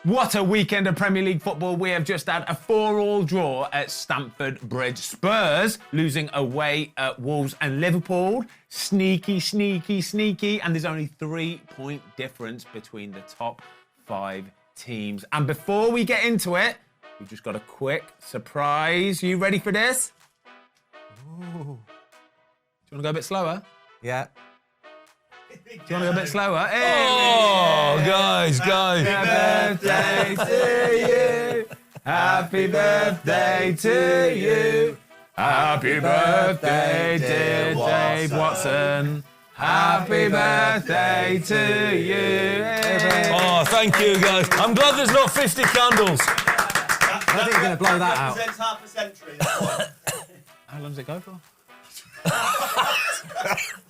What a weekend of Premier League football. We have just had a 4-4 draw at Stamford Bridge. Spurs losing away at Wolves, and Liverpool sneaky. And there's only 3-point difference between the top 5 teams. And before we get into it, we've just got a quick surprise. You ready for this? Ooh. Do you want to go a bit slower? Yeah. Do you want to go a bit slower? Oh, guys. Happy birthday to you. Happy birthday to you. Happy birthday, dear Dave Watson. Happy birthday to you. Oh, thank you, guys. I'm glad there's not 50 candles. I think you're going to blow that out. Represents half a century. How long does it go for?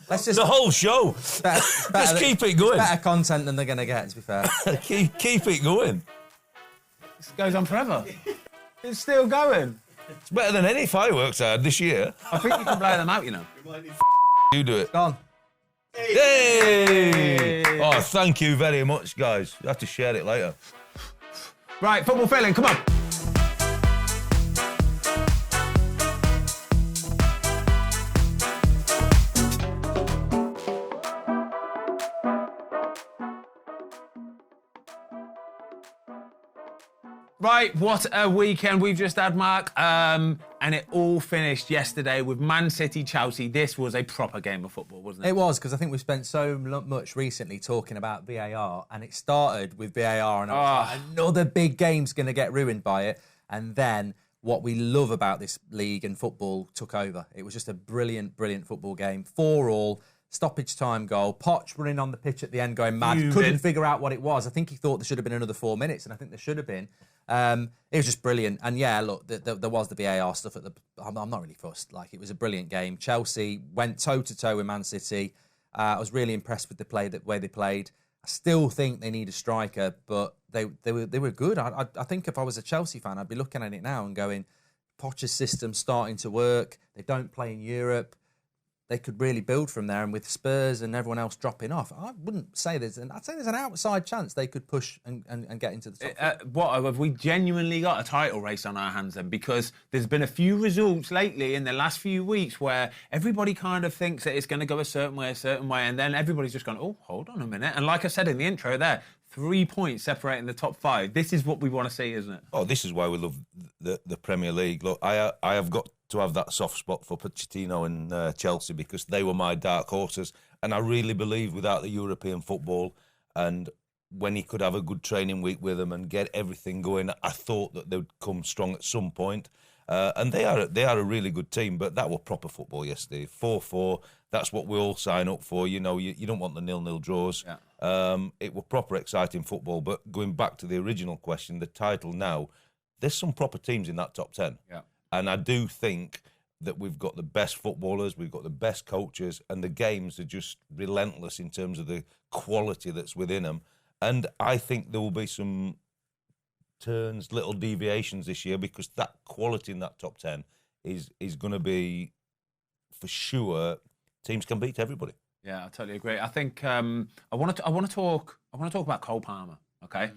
Let's just The whole show. Just keep it going. Better content than they're going to get, to be fair. keep it going. This goes on forever. It's still going. It's better than any fireworks I had this year. I think you can blow them out, you know. You do it. Gone. Hey! Oh, thank you very much, guys. You have to share it later. Right, football feeling, come on. Right, what a weekend we've just had, Mark. And it all finished yesterday with Man City, Chelsea. This was a proper game of football, wasn't it? It was, because I think we've spent so much recently talking about VAR, and it started with VAR, and I was like, another big game's going to get ruined by it. And then what we love about this league and football took over. It was just a brilliant football game. 4-4. Stoppage time goal. Poch running on the pitch at the end going mad. Couldn't figure out what it was. I think he thought there should have been another 4 minutes, and I think there should have been. It was just brilliant. And yeah, look, there was the VAR stuff I'm not really fussed. Like, it was a brilliant game. Chelsea went toe-to-toe with Man City. I was really impressed with the way they played. I still think they need a striker, but they were good. I think if I was a Chelsea fan, I'd be looking at it now and going, Poch's system's starting to work. They don't play in Europe. They could really build from there, and with Spurs and everyone else dropping off, I wouldn't say I'd say there's an outside chance they could push and get into the top. What have we genuinely got a title race on our hands then? Because there's been a few results lately in the last few weeks where everybody kind of thinks that it's going to go a certain way, and then everybody's just gone, oh, hold on a minute. And like I said in the intro there, 3 points separating the top 5. This is what we want to see, isn't it? Oh, this is why we love the Premier League. Look, I have got to have that soft spot for Pochettino and Chelsea, because they were my dark horses, and I really believe without the European football, and when he could have a good training week with them and get everything going, I thought that they would come strong at some point. And they are a really good team, but that were proper football yesterday. 4-4, that's what we all sign up for. You know, you don't want the 0-0 draws. Yeah. It were proper exciting football. But going back to the original question, the title now, there's some proper teams in that top 10. Yeah. And I do think that we've got the best footballers, we've got the best coaches, and the games are just relentless in terms of the quality that's within them. And I think there will be some turns, little deviations this year, because that quality in that top 10 is going to be, for sure, teams can beat everybody. Yeah, I totally agree. I think I want to talk about Cole Palmer. Okay,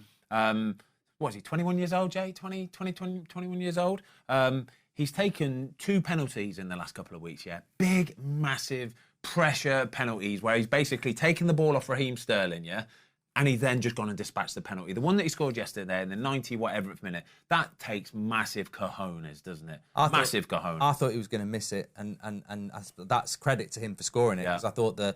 what is he? 21 years old, Jay? 21 years old. He's taken 2 penalties in the last couple of weeks. Yeah, big, massive pressure penalties where he's basically taken the ball off Raheem Sterling. Yeah. And he then just gone and dispatched the penalty. The one that he scored yesterday in the 90-whatever minute, that takes massive cojones, doesn't it? Massive cojones. I thought he was going to miss it, and that's credit to him for scoring it, because I thought the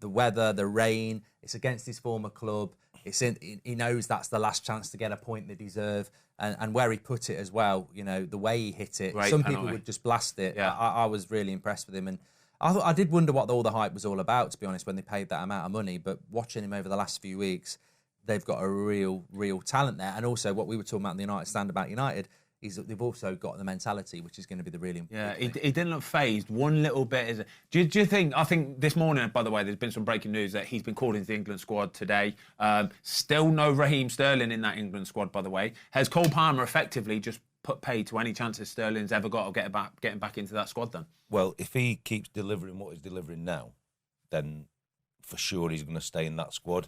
weather, the rain, it's against his former club. He knows that's the last chance to get a point they deserve, and where he put it as well, you know, the way he hit it. Great Some penalty. people would just blast it. Yeah. I was really impressed with him, and I did wonder what all the hype was all about, to be honest, when they paid that amount of money. But watching him over the last few weeks, they've got a real talent there. And also, what we were talking about in the United stand about United is that they've also got the mentality, which is going to be the really important thing. He didn't look phased one little bit. Do you think, I think this morning, by the way, there's been some breaking news that he's been called into the England squad today. Still no Raheem Sterling in that England squad, by the way. Has Cole Palmer effectively just put paid to any chances Sterling's ever got of getting back into that squad then? Well, if he keeps delivering what he's delivering now, then for sure he's going to stay in that squad.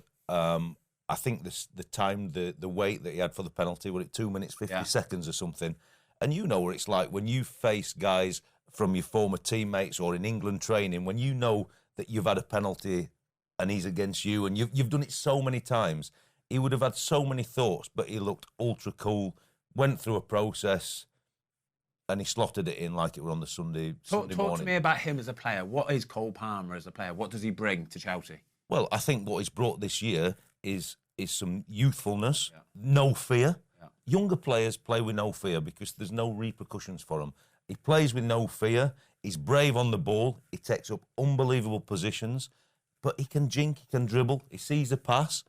I think the time, the wait that he had for the penalty, were it 2 minutes, 50 seconds or something? And you know what it's like when you face guys from your former teammates or in England training, when you know that you've had a penalty and he's against you and you've done it so many times. He would have had so many thoughts, but he looked ultra cool, went through a process, and he slotted it in like it were on the Sunday morning. Talk to me about him as a player. What is Cole Palmer as a player? What does he bring to Chelsea? Well, I think what he's brought this year is some youthfulness, no fear. Yeah. Younger players play with no fear because there's no repercussions for them. He plays with no fear. He's brave on the ball. He takes up unbelievable positions, but he can jink, he can dribble, he sees the pass,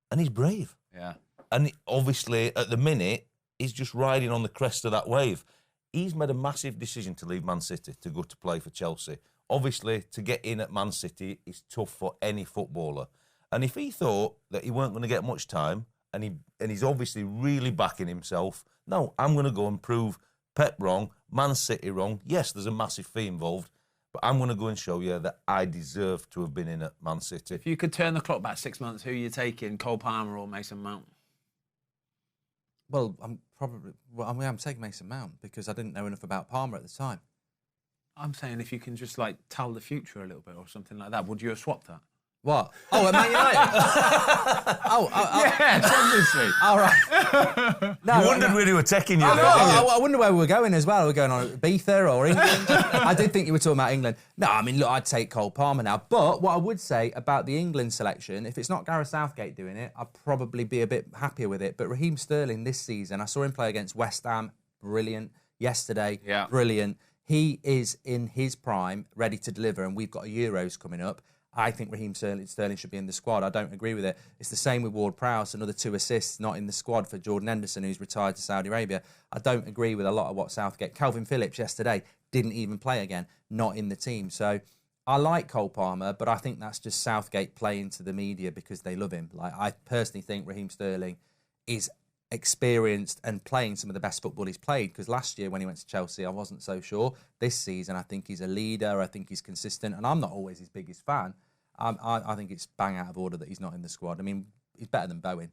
and he's brave. Yeah. And obviously, at the minute, he's just riding on the crest of that wave. He's made a massive decision to leave Man City to go to play for Chelsea. Obviously, to get in at Man City is tough for any footballer. And if he thought that he weren't going to get much time, and he's obviously really backing himself, no, I'm going to go and prove Pep wrong, Man City wrong. Yes, there's a massive fee involved, but I'm going to go and show you that I deserve to have been in at Man City. If you could turn the clock back 6 months, who are you taking, Cole Palmer or Mason Mount? Well, I'm taking Mason Mount because I didn't know enough about Palmer at the time. I'm saying if you can just tell the future a little bit or something like that, would you have swapped that? What? Oh, at Man United? Yes, obviously. All right. No, you wondered where you were taking you. I wonder where we were going as well. We're going on Ibiza or England. I did think you were talking about England. No, I mean, look, I'd take Cole Palmer now. But what I would say about the England selection, if it's not Gareth Southgate doing it, I'd probably be a bit happier with it. But Raheem Sterling this season, I saw him play against West Ham, brilliant. Yesterday, brilliant. He is in his prime, ready to deliver, and we've got a Euros coming up. I think Raheem Sterling should be in the squad. I don't agree with it. It's the same with Ward-Prowse, another 2 assists, not in the squad for Jordan Henderson, who's retired to Saudi Arabia. I don't agree with a lot of what Southgate... Calvin Phillips yesterday didn't even play again, not in the team. So I like Cole Palmer, but I think that's just Southgate playing to the media because they love him. I personally think Raheem Sterling is experienced and playing some of the best football he's played, because last year when he went to Chelsea I wasn't so sure. This season I think he's a leader, I think he's consistent, and I'm not always his biggest fan. I think it's bang out of order that he's not in the squad. I mean, he's better than Bowen.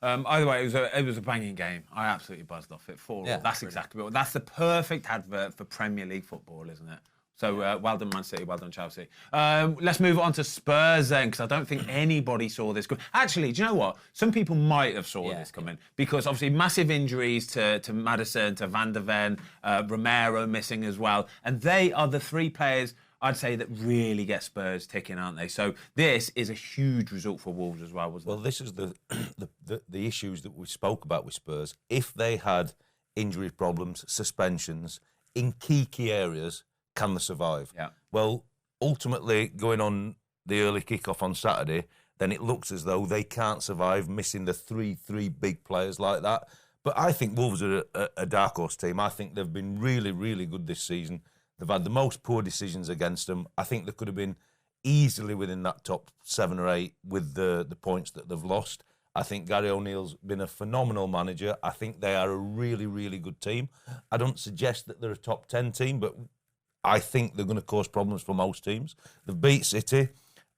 Either way, it was a banging game. I absolutely buzzed off it. 4-4. That's brilliant. Exactly what. That's the perfect advert for Premier League football, isn't it? So well done, Man City. Well done, Chelsea. Let's move on to Spurs then, because I don't think anybody saw this coming. Actually, do you know what? Some people might have saw this coming, because obviously massive injuries to Maddison, to Van der Ven, Romero missing as well, and they are the 3 players I'd say that really get Spurs ticking, aren't they? So this is a huge result for Wolves as well, wasn't it? Well, this is the issues that we spoke about with Spurs. If they had injury problems, suspensions in key areas, can they survive? Yeah. Well, ultimately, going on the early kick-off on Saturday, then it looks as though they can't survive, missing the three big players like that. But I think Wolves are a dark horse team. I think they've been really, really good this season. They've had the most poor decisions against them. I think they could have been easily within that top 7 or 8 with the points that they've lost. I think Gary O'Neill's been a phenomenal manager. I think they are a really, really good team. I don't suggest that they're a top 10 team, but I think they're going to cause problems for most teams. They've beat City,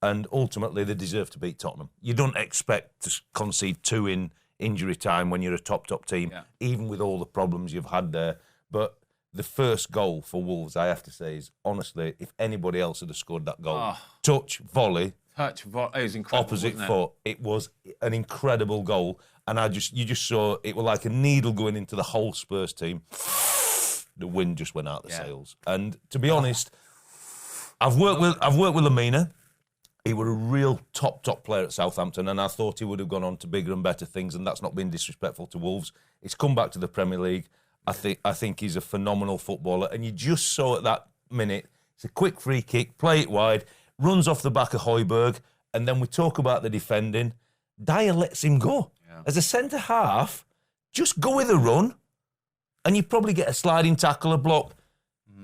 and ultimately they deserve to beat Tottenham. You don't expect to concede 2 in injury time when you're a top team, even with all the problems you've had there. But the first goal for Wolves, I have to say, is honestly, if anybody else had scored that goal, touch, volley, it was incredible. Opposite foot, it was an incredible goal, and you just saw it was like a needle going into the whole Spurs team. The wind just went out the sails, and to be honest, I've worked with Lamina. He was a real top player at Southampton, and I thought he would have gone on to bigger and better things, and that's not been disrespectful to Wolves. He's come back to the Premier League. I think he's a phenomenal footballer, and you just saw at that minute, it's a quick free kick, play it wide, runs off the back of Hojlund, and then we talk about the defending. Dyer lets him go. Yeah. As a centre-half, just go with a run, and you probably get a sliding tackle, a block,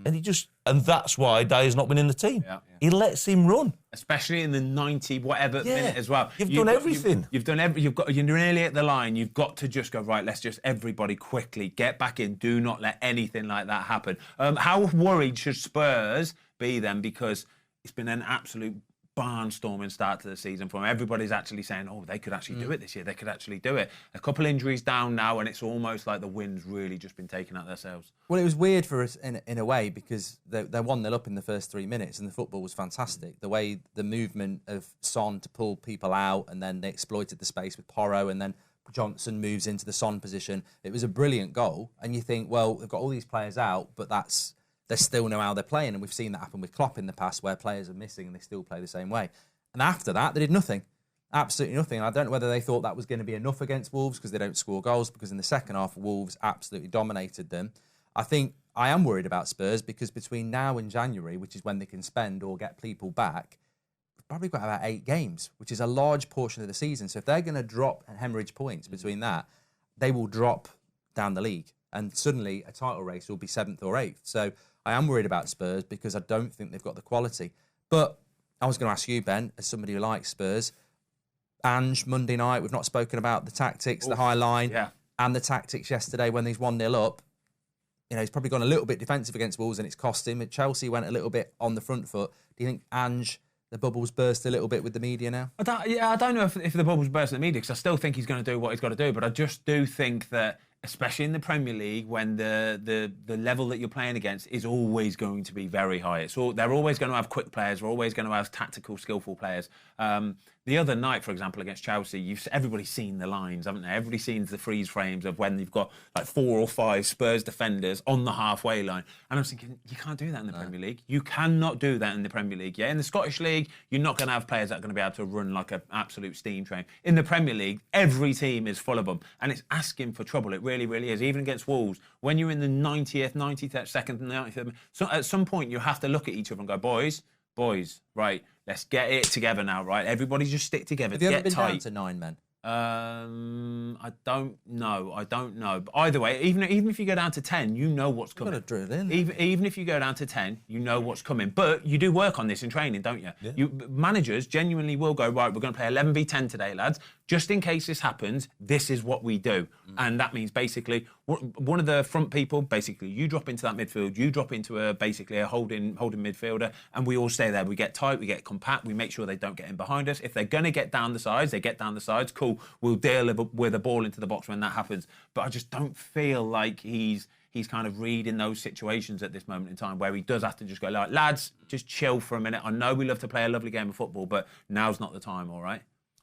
and that's why Dyer's not been in the team. Yeah. He lets him run. Especially in the 90 whatever minute as well. You've done everything. You're nearly at the line. You've got to just go, right, let's just everybody quickly get back in. Do not let anything like that happen. How worried should Spurs be then? Because it's been an absolute barnstorming start to the season from everybody's actually saying, oh, they could actually do it this year. They could actually do it. A couple injuries down now, and it's almost like the wind's really just been taken out their sails. Well, it was weird for us in a way because they're 1-0 up in the first 3 minutes and the football was fantastic. The way the movement of Son to pull people out, and then they exploited the space with Porro, and then Johnson moves into the Son position. It was a brilliant goal. And you think, well, they've got all these players out, but they still know how they're playing. And we've seen that happen with Klopp in the past where players are missing and they still play the same way. And after that, they did nothing. Absolutely nothing. And I don't know whether they thought that was going to be enough against Wolves because they don't score goals, because in the second half, Wolves absolutely dominated them. I think I am worried about Spurs because between now and January, which is when they can spend or get people back, we've probably got about 8 games, which is a large portion of the season. So if they're going to drop and hemorrhage points between that, they will drop down the league. And suddenly a title race will be 7th or 8th. So I am worried about Spurs because I don't think they've got the quality. But I was going to ask you, Ben, as somebody who likes Spurs, Ange, Monday night, we've not spoken about the tactics, the high line, and the tactics yesterday when he's 1-0 up. You know, he's probably gone a little bit defensive against Wolves and it's cost him. Chelsea went a little bit on the front foot. Do you think Ange, the bubbles burst a little bit with the media now? I don't know if the bubbles burst in the media because I still think he's going to do what he's got to do. But I just do think that, especially in the Premier League, when the level that you're playing against is always going to be very high. They're always going to have quick players. They're always going to have tactical, skillful players. The other night, for example, against Chelsea, everybody's seen the lines, haven't they? Everybody's seen the freeze frames of when you've got like 4 or 5 Spurs defenders on the halfway line. And I was thinking, you can't do that in the Premier League. You cannot do that in the Premier League. Yeah, in the Scottish League, you're not going to have players that are going to be able to run like an absolute steam train. In the Premier League, every team is full of them. And it's asking for trouble. It really, really is. Even against Wolves, when you're in the 90th, 92nd, 90th, so at some point you have to look at each other and go, boys, right, let's get it together now, right? Everybody just stick together. Have you ever been tight. down to 9 men? I don't know. But either way, even if you go down to 10, you know what's coming. You've got to drill in. Even if you go down to 10, you know what's coming. But you do work on this in training, don't you? Yeah. Managers genuinely will go, right, we're going to play 11v10 today, lads. Just in case this happens, this is what we do. And that means basically, one of the front people, basically, you drop into that midfield, you drop into basically a holding midfielder, and we all stay there. We get tight, we get compact, we make sure they don't get in behind us. If they're going to get down the sides, they get down the sides. Cool, we'll deal with a ball into the box when that happens. But I just don't feel like he's kind of reading those situations at this moment in time where he does have to just go, like, lads, just chill for a minute. I know we love to play a lovely game of football, but now's not the time, all right?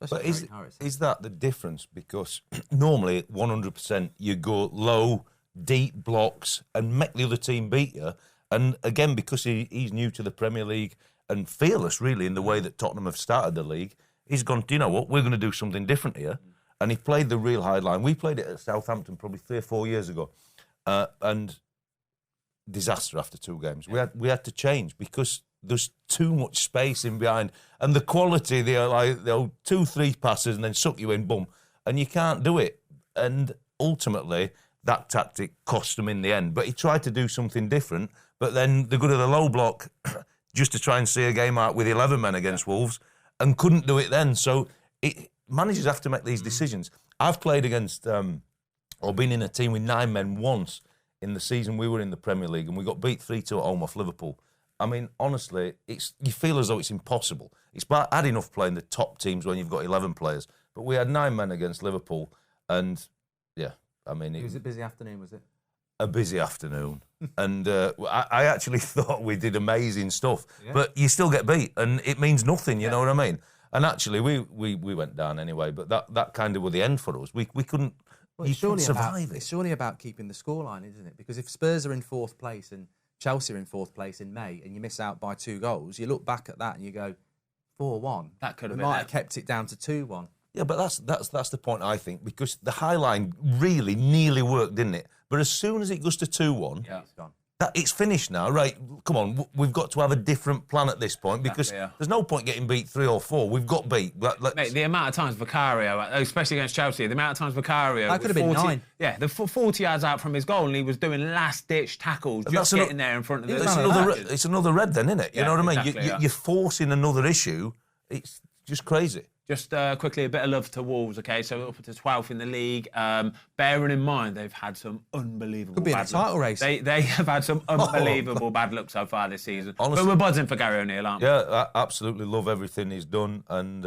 But is that the difference? Because normally, 100%, you go low, deep blocks and make the other team beat you. And again, because he's new to the Premier League and fearless, really, in the way that Tottenham have started the league, he's gone, do you know what, we're going to do something different here. And he played the real high line. We played it at Southampton probably 3 or 4 years ago. And disaster after 2 games. We had to change because there's too much space in behind. And the quality, they're like 2-3 passes and then suck you in, boom. And you can't do it. And ultimately, that tactic cost him in the end. But he tried to do something different. But then the good of the low block, just to try and see a game out with 11 men against Wolves, and couldn't do it then. So managers have to make these decisions. I've played against, or been in a team with 9 men once in the season we were in the Premier League, and we got beat 3-2 at home off Liverpool. I mean, honestly, you feel as though it's impossible. It's bad enough playing the top teams when you've got 11 players, but we had 9 men against Liverpool, and yeah, I mean... It was a busy afternoon, was it? A busy afternoon. And I actually thought we did amazing stuff, but you still get beat, and it means nothing, you know what I mean? And actually, we went down anyway, but that kind of was the end for us. We couldn't... Well, you couldn't survive it. It's surely about keeping the scoreline, isn't it? Because if Spurs are in 4th place and Chelsea are in 4th place in May and you miss out by 2 goals, you look back at that and you go, 4-1. That could have been. We might have kept it down to 2-1. Yeah, but that's the point, I think, because the high line really nearly worked, didn't it? But as soon as it goes to 2-1, It's gone. It's finished now, right? Come on, we've got to have a different plan at this point because there's no point getting beat 3 or 4. We've got beat. Mate, the amount of times Vicario, especially against Chelsea, the amount of times Vicario... That could have been 9. Yeah, the 40 yards out from his goal and he was doing last-ditch tackles, just getting there in front of it's another red then, isn't it? You know what I mean? Exactly, You're forcing another issue. It's just crazy. Just quickly, a bit of love to Wolves, okay? So up to 12th in the league. Bearing in mind, they've had some unbelievable Could be in a bad title looks. race. They have had some unbelievable bad looks so far this season. Honestly, but we're buzzing for Gary O'Neill, aren't we? Yeah, I absolutely love everything he's done. And,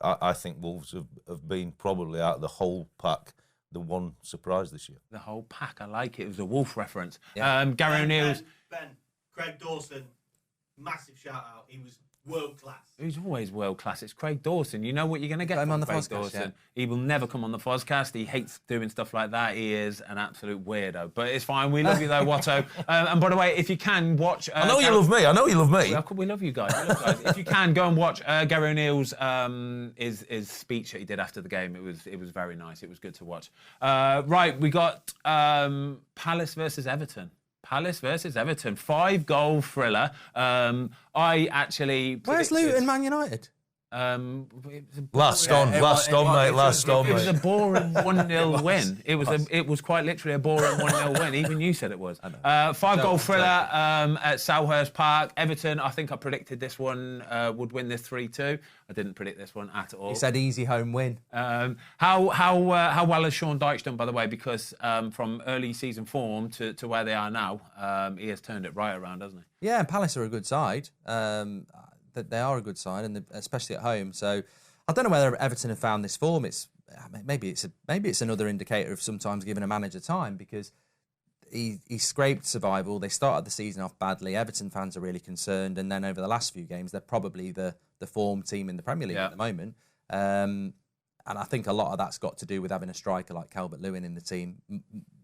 I think Wolves have been probably out of the whole pack the one surprise this year. The whole pack, I like it. It was a Wolf reference. Yeah. Gary O'Neill's... Ben, Craig Dawson, massive shout-out. He was world-class. He's always world-class. It's Craig Dawson. You know what you're going to get from on the Craig Fozcast, Dawson. yeah. He will never come on the Fozcast. He hates doing stuff like that. He is an absolute weirdo. But it's fine. We love you, though, Watto. And by the way, if you can, watch... I know you love me. I know you love me. We love you guys. If you can, go and watch Gary O'Neill's his speech that he did after the game. It was very nice. It was good to watch. Right, we got Palace versus Everton. Palace versus Everton, 5-goal thriller. I actually... Where's Luton, Man United? Last on, mate. Last on, It was a mate. boring 1-0 win. It was quite literally a boring 1-0 win. Even you said it was. 5-goal thriller at Selhurst Park. Everton, I think I predicted this one would win this 3-2. I didn't predict this one at all. He said easy home win. How well has Sean Dyche done, by the way? Because from early season form to where they are now, he has turned it right around, hasn't he? Yeah, and Palace are a good side. They are a good side, and especially at home. So I don't know whether Everton have found this form. Maybe it's another indicator of sometimes giving a manager time, because he scraped survival. They started the season off badly. Everton fans are really concerned, and then over the last few games, they're probably the form team in the Premier League at the moment. And I think a lot of that's got to do with having a striker like Calvert-Lewin in the team,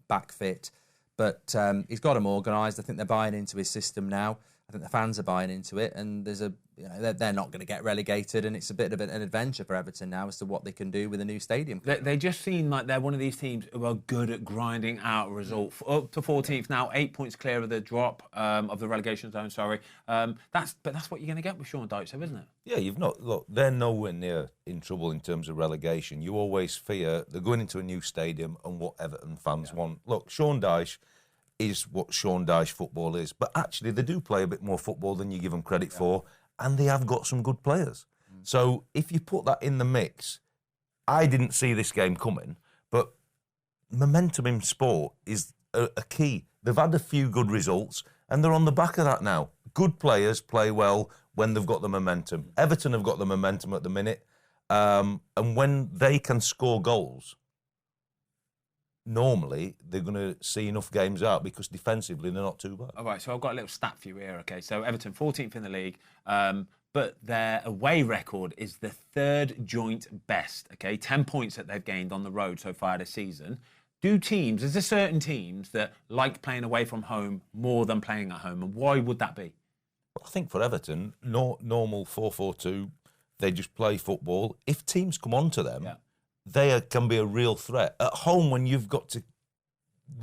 back fit. But he's got them organised. I think they're buying into his system now. I think the fans are buying into it, and they're not going to get relegated, and it's a bit of an adventure for Everton now as to what they can do with a new stadium. They just seem like they're one of these teams who are good at grinding out a result. Up to 14th now, 8 points clear of the drop of the relegation zone. Sorry, that's what you're going to get with Sean Dyche, isn't it? Yeah, they're nowhere near in trouble in terms of relegation. You always fear they're going into a new stadium and what Everton fans want. Look, Sean Dyche is what Sean Dyche football is. But actually, they do play a bit more football than you give them credit for, and they have got some good players. So if you put that in the mix, I didn't see this game coming, but momentum in sport is a key. They've had a few good results, and they're on the back of that now. Good players play well when they've got the momentum. Everton have got the momentum at the minute, and when they can score goals, normally they're going to see enough games out, because defensively they're not too bad. All right, so I've got a little stat for you here, okay? So Everton 14th in the league, but their away record is the third joint best, okay? 10 points that they've gained on the road so far this season. Is there certain teams that like playing away from home more than playing at home, and why would that be? Well, I think for Everton, normal 4-4-2, they just play football. If teams come onto them, they can be a real threat. At home, when you've got to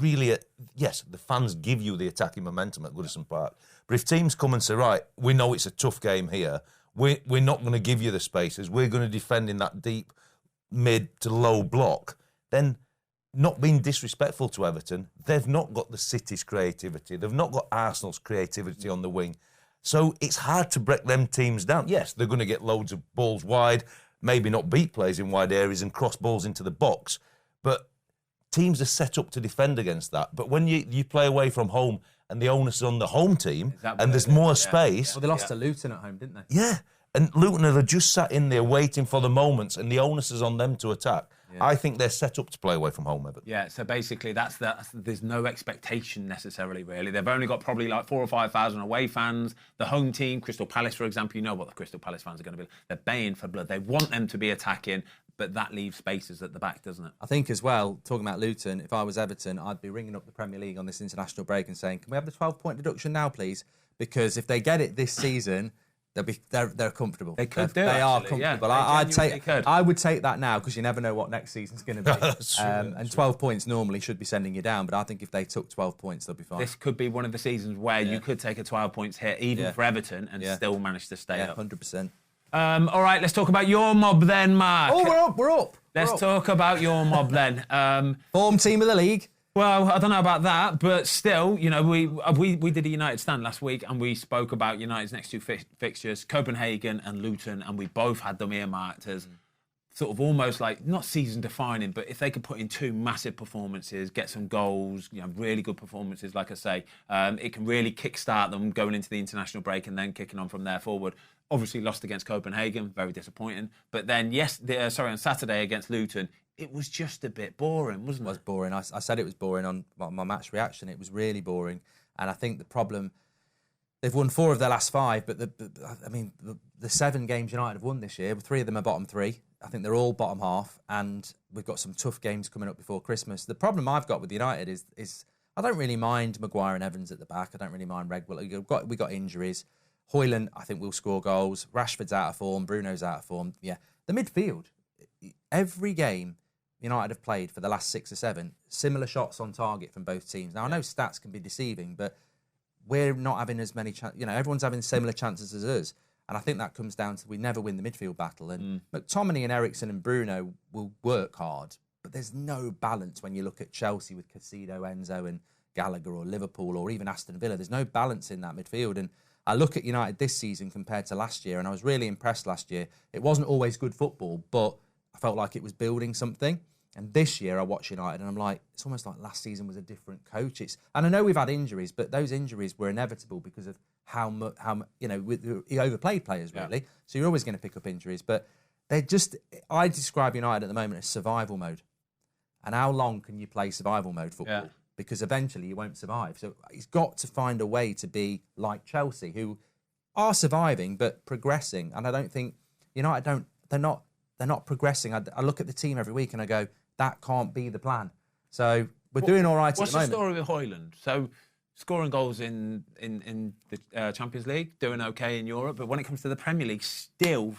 really... yes, the fans give you the attacking momentum at Goodison Park. But if teams come and say, right, we know it's a tough game here, we're not going to give you the spaces, we're going to defend in that deep mid to low block, then not being disrespectful to Everton, they've not got the City's creativity, they've not got Arsenal's creativity on the wing. So it's hard to break them teams down. Yes, they're going to get loads of balls wide, maybe not beat players in wide areas and cross balls into the box, but teams are set up to defend against that. But when you play away from home and the onus is on the home team and there's more space... Well, they lost to Luton at home, didn't they? Yeah, and Luton are just sat in there waiting for the moments, and the onus is on them to attack. Yeah. I think they're set up to play away from home, Everton. Yeah, so basically there's no expectation necessarily, really. They've only got probably like 4,000 or 5,000 away fans. The home team, Crystal Palace, for example, you know what the Crystal Palace fans are going to be. They're baying for blood. They want them to be attacking, but that leaves spaces at the back, doesn't it? I think as well, talking about Luton, if I was Everton, I'd be ringing up the Premier League on this international break and saying, can we have the 12-point deduction now, please? Because if they get it this season... They're comfortable. They could do. They are actually, comfortable. Yeah, I would take that now, because you never know what next season's going to be. That's true, and 12 points normally should be sending you down, but I think if they took 12 points, they'll be fine. This could be one of the seasons where you could take a 12 points hit, even for Everton, and still manage to stay up. 100%. All right, let's talk about your mob then, Mark. Oh, we're up. Let's talk about your mob then. Form team of the league. Well, I don't know about that, but still, you know, we did a United stand last week, and we spoke about United's next two fixtures, Copenhagen and Luton, and we both had them earmarked as sort of almost like, not season defining, but if they could put in two massive performances, get some goals, you know, really good performances, like I say, it can really kickstart them going into the international break and then kicking on from there forward. Obviously lost against Copenhagen, very disappointing. But then, on Saturday against Luton, it was just a bit boring, wasn't it? It was boring. I said it was boring on my match reaction. It was really boring. And I think the problem, they've won 4 of their last 5, but the 7 games United have won this year, 3 of them are bottom 3. I think they're all bottom half, and we've got some tough games coming up before Christmas. The problem I've got with United is I don't really mind Maguire and Evans at the back. I don't really mind Redwell. We got injuries. Hojlund, I think, will score goals. Rashford's out of form. Bruno's out of form. Yeah. The midfield, every game United have played for the last 6 or 7, similar shots on target from both teams. Now, I know stats can be deceiving, but we're not having as many chances. You know, everyone's having similar chances as us. And I think that comes down to we never win the midfield battle. And McTominay and Eriksen and Bruno will work hard, but there's no balance when you look at Chelsea with Caicedo, Enzo and Gallagher, or Liverpool, or even Aston Villa. There's no balance in that midfield. And I look at United this season compared to last year, and I was really impressed last year. It wasn't always good football, but I felt like it was building something. And this year I watch United and I'm like, it's almost like last season was a different coach. And I know we've had injuries, but those injuries were inevitable because of how he overplayed players, really. Yeah. So you're always going to pick up injuries. But I describe United at the moment as survival mode. And how long can you play survival mode football? Yeah. Because eventually you won't survive. So he's got to find a way to be like Chelsea, who are surviving but progressing. And I don't think United they're not progressing. I look at the team every week and I go, that can't be the plan. So we're doing all right at the moment. What's the story with Hojlund? So scoring goals in the Champions League, doing okay in Europe, but when it comes to the Premier League, still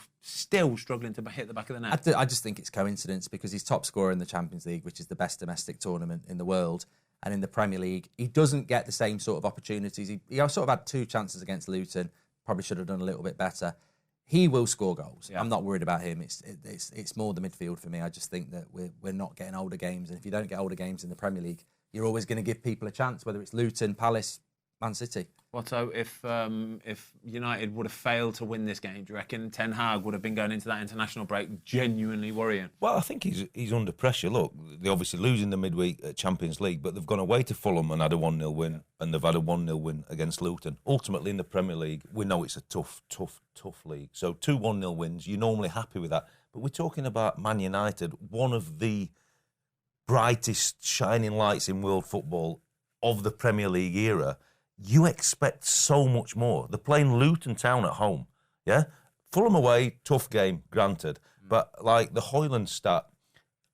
struggling to hit the back of the net. I just think it's coincidence because he's top scorer in the Champions League, which is the best domestic tournament in the world. And in the Premier League, he doesn't get the same sort of opportunities. He sort of had 2 chances against Luton, probably should have done a little bit better. He will score goals. Yeah. I'm not worried about him. It's more the midfield for me. I just think that we're not getting older games, and if you don't get older games in the Premier League, you're always going to give people a chance, whether it's Luton, Palace, Man City. Watto, if United would have failed to win this game, do you reckon Ten Hag would have been going into that international break genuinely worrying? Well, I think he's under pressure. Look, they're obviously losing the midweek Champions League, but they've gone away to Fulham and had a 1-0 win, and they've had a 1-0 win against Luton. Ultimately, in the Premier League, we know it's a tough league. So 2 1-0 wins, you're normally happy with that. But we're talking about Man United, one of the brightest shining lights in world football of the Premier League era. You expect so much more. They're playing Luton Town at home, yeah? Fulham away, tough game, granted. But, like, the Hojlund stat,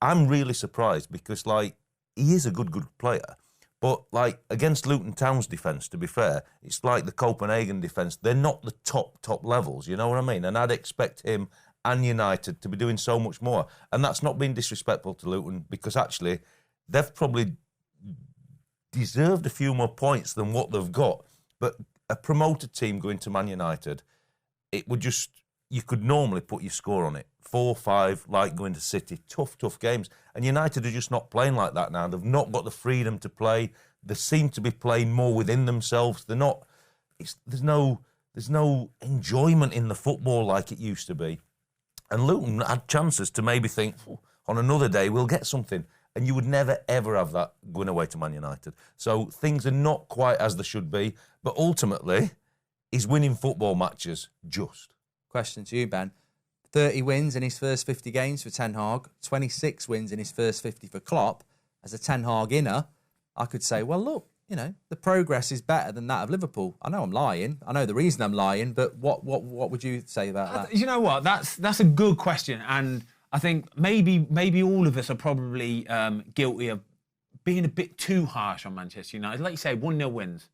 I'm really surprised because, like, he is a good player. But, like, against Luton Town's defence, to be fair, it's like the Copenhagen defence. They're not the top levels, you know what I mean? And I'd expect him and United to be doing so much more. And that's not being disrespectful to Luton because, actually, they've probably deserved a few more points than what they've got. But a promoted team going to Man United, it would just, you could normally put your score on it. 4-5, like going to City. Tough games. And United are just not playing like that now. They've not got the freedom to play. They seem to be playing more within themselves. They're not, there's no enjoyment in the football like it used to be. And Luton had chances to maybe think, on another day we'll get something. And you would never, ever have that going away to Man United. So things are not quite as they should be. But ultimately, he's winning football matches just. Question to you, Ben. 30 wins in his first 50 games for Ten Hag. 26 wins in his first 50 for Klopp. As a Ten Hag inner, I could say, well, look, you know, the progress is better than that of Liverpool. I know I'm lying. I know the reason I'm lying. But what would you say about that? You know what? That's a good question. And I think maybe all of us are probably guilty of being a bit too harsh on Manchester United. Like you say, 1-0 wins.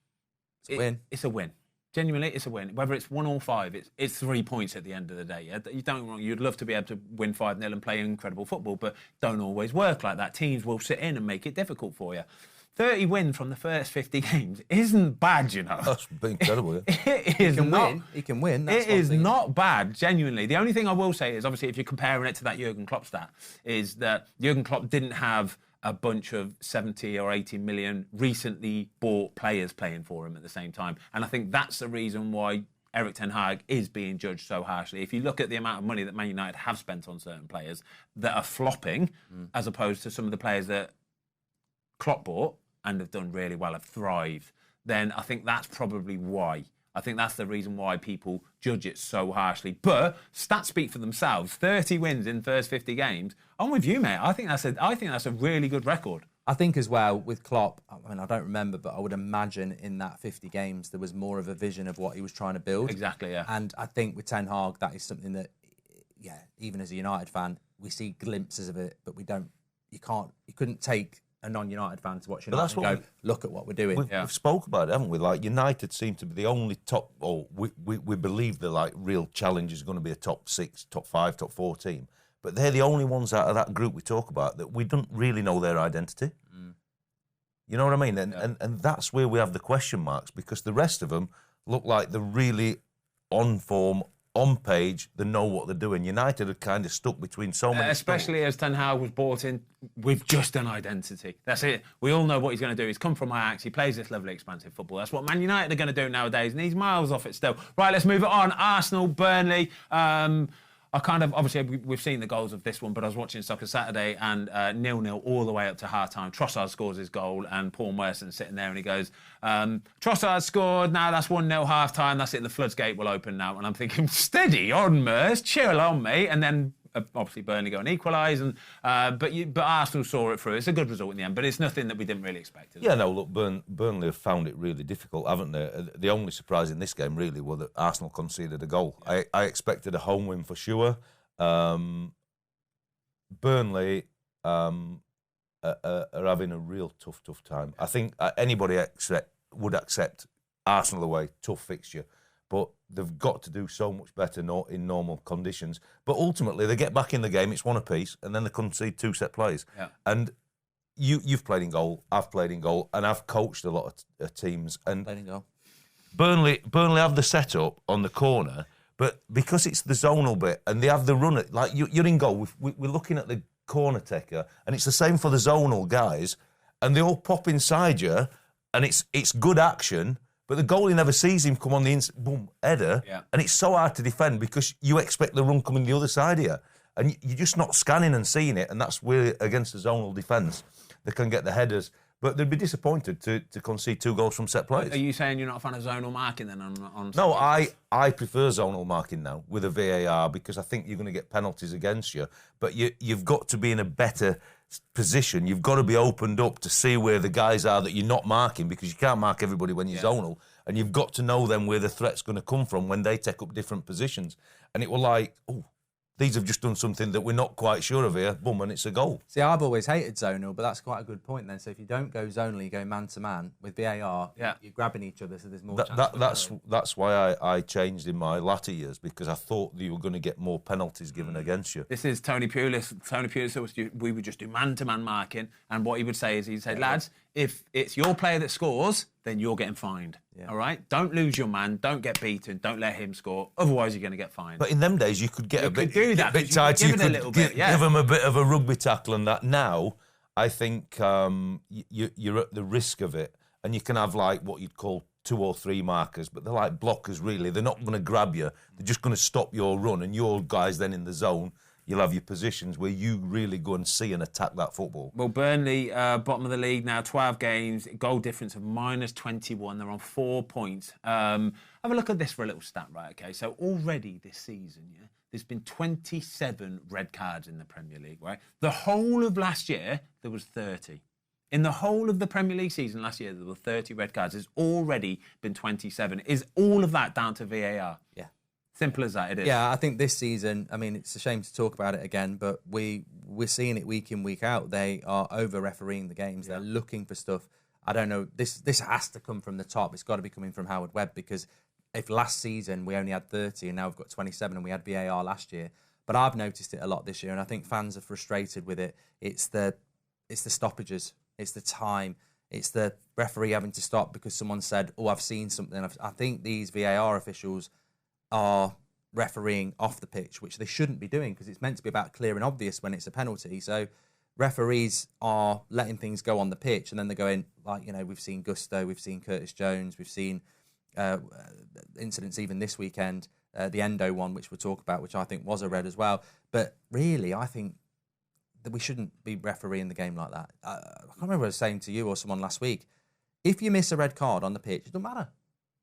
It's a win. It's a win. Genuinely, it's a win. Whether it's 1 or 5, it's 3 points at the end of the day. Yeah? You don't wrong. You'd love to be able to win 5-0 and play incredible football, but don't always work like that. Teams will sit in and make it difficult for you. 30 wins from the first 50 games isn't bad, you know. That's incredible, yeah. It is not. He can win. It is not bad, genuinely. The only thing I will say is, obviously, if you're comparing it to that Jurgen Klopp stat, is that Jurgen Klopp didn't have a bunch of 70 or 80 million recently bought players playing for him at the same time. And I think that's the reason why Erik Ten Hag is being judged so harshly. If you look at the amount of money that Man United have spent on certain players that are flopping, as opposed to some of the players that Klopp bought and have done really well, have thrived, then I think that's probably why. I think that's the reason why people judge it so harshly. But stats speak for themselves. 30 wins in the first 50 games. I'm with you, mate. I think that's a really good record. I think as well with Klopp, I mean, I don't remember, but I would imagine in that 50 games there was more of a vision of what he was trying to build. Exactly, yeah. And I think with Ten Hag, that is something that, yeah, even as a United fan, we see glimpses of it, but we don't. You couldn't take a non-United fan to watch United and go, look at what we're doing. We've spoke about it, haven't we? Like, United seem to be the only top, or we believe the like real challenge is going to be a top 6, top 5, top 4 team. But they're the only ones out of that group we talk about that we don't really know their identity. You know what I mean? And that's where we have the question marks, because the rest of them look like they're really on form, on page, they know what they're doing. United are kind of stuck between so many... Especially as Ten Hag was brought in with just an identity. That's it. We all know what he's going to do. He's come from Ajax. He plays this level of expansive football. That's what Man United are going to do nowadays, and he's miles off it still. Right, let's move it on. Arsenal, Burnley. Obviously, we've seen the goals of this one, but I was watching Soccer Saturday and 0-0 all the way up to half-time. Trossard scores his goal and Paul Merson's sitting there and he goes, Trossard scored, now that's 1-0 half-time, that's it, the floodgate will open now. And I'm thinking, steady on, Mers, chill on, mate. And then obviously Burnley go and equalise, but Arsenal saw it through. It's a good result in the end, but it's nothing that we didn't really expect. Yeah, no, look, Burnley have found it really difficult, haven't they? The only surprise in this game really was that Arsenal conceded a goal. Yeah. I expected a home win for sure. Burnley are having a real tough time. I think anybody would accept Arsenal away, tough fixture. But they've got to do so much better in normal conditions. But ultimately, they get back in the game, it's one apiece, and then they concede 2 set plays. Yeah. And you've played in goal, I've played in goal, and I've coached a lot of teams. And played in goal. Burnley have the setup on the corner, but because it's the zonal bit, and they have the run, like you're in goal, we're looking at the corner taker, and it's the same for the zonal guys, and they all pop inside you, and it's good action. But the goalie never sees him come on the inside, boom, header. Yeah. And it's so hard to defend because you expect the run coming the other side of you. And you're just not scanning and seeing it. And that's where, against the zonal defence, they can get the headers. But they'd be disappointed to concede 2 goals from set plays. Are you saying you're not a fan of zonal marking then? On no, I prefer zonal marking now with a VAR because I think you're going to get penalties against you. But you've got to be in a better position. You've got to be opened up to see where the guys are that you're not marking, because you can't mark everybody when you're zonal, and you've got to know then where the threat's going to come from when they take up different positions. And it was like, oh, these have just done something that we're not quite sure of here, boom, and it's a goal. See, I've always hated zonal, but that's quite a good point then. So if you don't go zonal, you go man-to-man. With VAR, you're grabbing each other, so there's more chance. That's why I changed in my latter years, because I thought that you were going to get more penalties given against you. This is Tony Pulis. Tony Pulis, we would just do man-to-man marking, and what he would say is, he'd say, lads, if it's your player that scores, then you're getting fined. Yeah. All right? Don't lose your man. Don't get beaten. Don't let him score. Otherwise, you're going to get fined. But in them days, you could get a bit tight. You could give them a bit of a rugby tackle and that. Now, I think you're at the risk of it. And you can have like what you'd call 2 or 3 markers, but they're like blockers, really. They're not going to grab you. They're just going to stop your run. And your guys then in the zone, you'll have your positions where you really go and see and attack that football. Well, Burnley, bottom of the league now, 12 games, goal difference of -21. They're on 4 points. Have a look at this for a little stat, right? Okay, so already this season, there's been 27 red cards in the Premier League, right? The whole of last year, there was 30. In the whole of the Premier League season last year, there were 30 red cards. There's already been 27. Is all of that down to VAR? Yeah. Simple as that, it is. Yeah, I think this season, I mean, it's a shame to talk about it again, but we're seeing it week in, week out. They are over-refereeing the games. Yeah. They're looking for stuff. I don't know. This has to come from the top. It's got to be coming from Howard Webb, because if last season we only had 30 and now we've got 27 and we had VAR last year, but I've noticed it a lot this year, and I think fans are frustrated with it. It's the stoppages. It's the time. It's the referee having to stop because someone said, oh, I've seen something. I think these VAR officials are refereeing off the pitch, which they shouldn't be doing, because it's meant to be about clear and obvious when it's a penalty. So referees are letting things go on the pitch, and then they're going, like, we've seen Gusto, we've seen Curtis Jones, we've seen incidents even this weekend, the Endo one, which we'll talk about, which I think was a red as well. But really, I think that we shouldn't be refereeing the game like that. I can't remember what I was saying to you or someone last week. If you miss a red card on the pitch, it doesn't matter.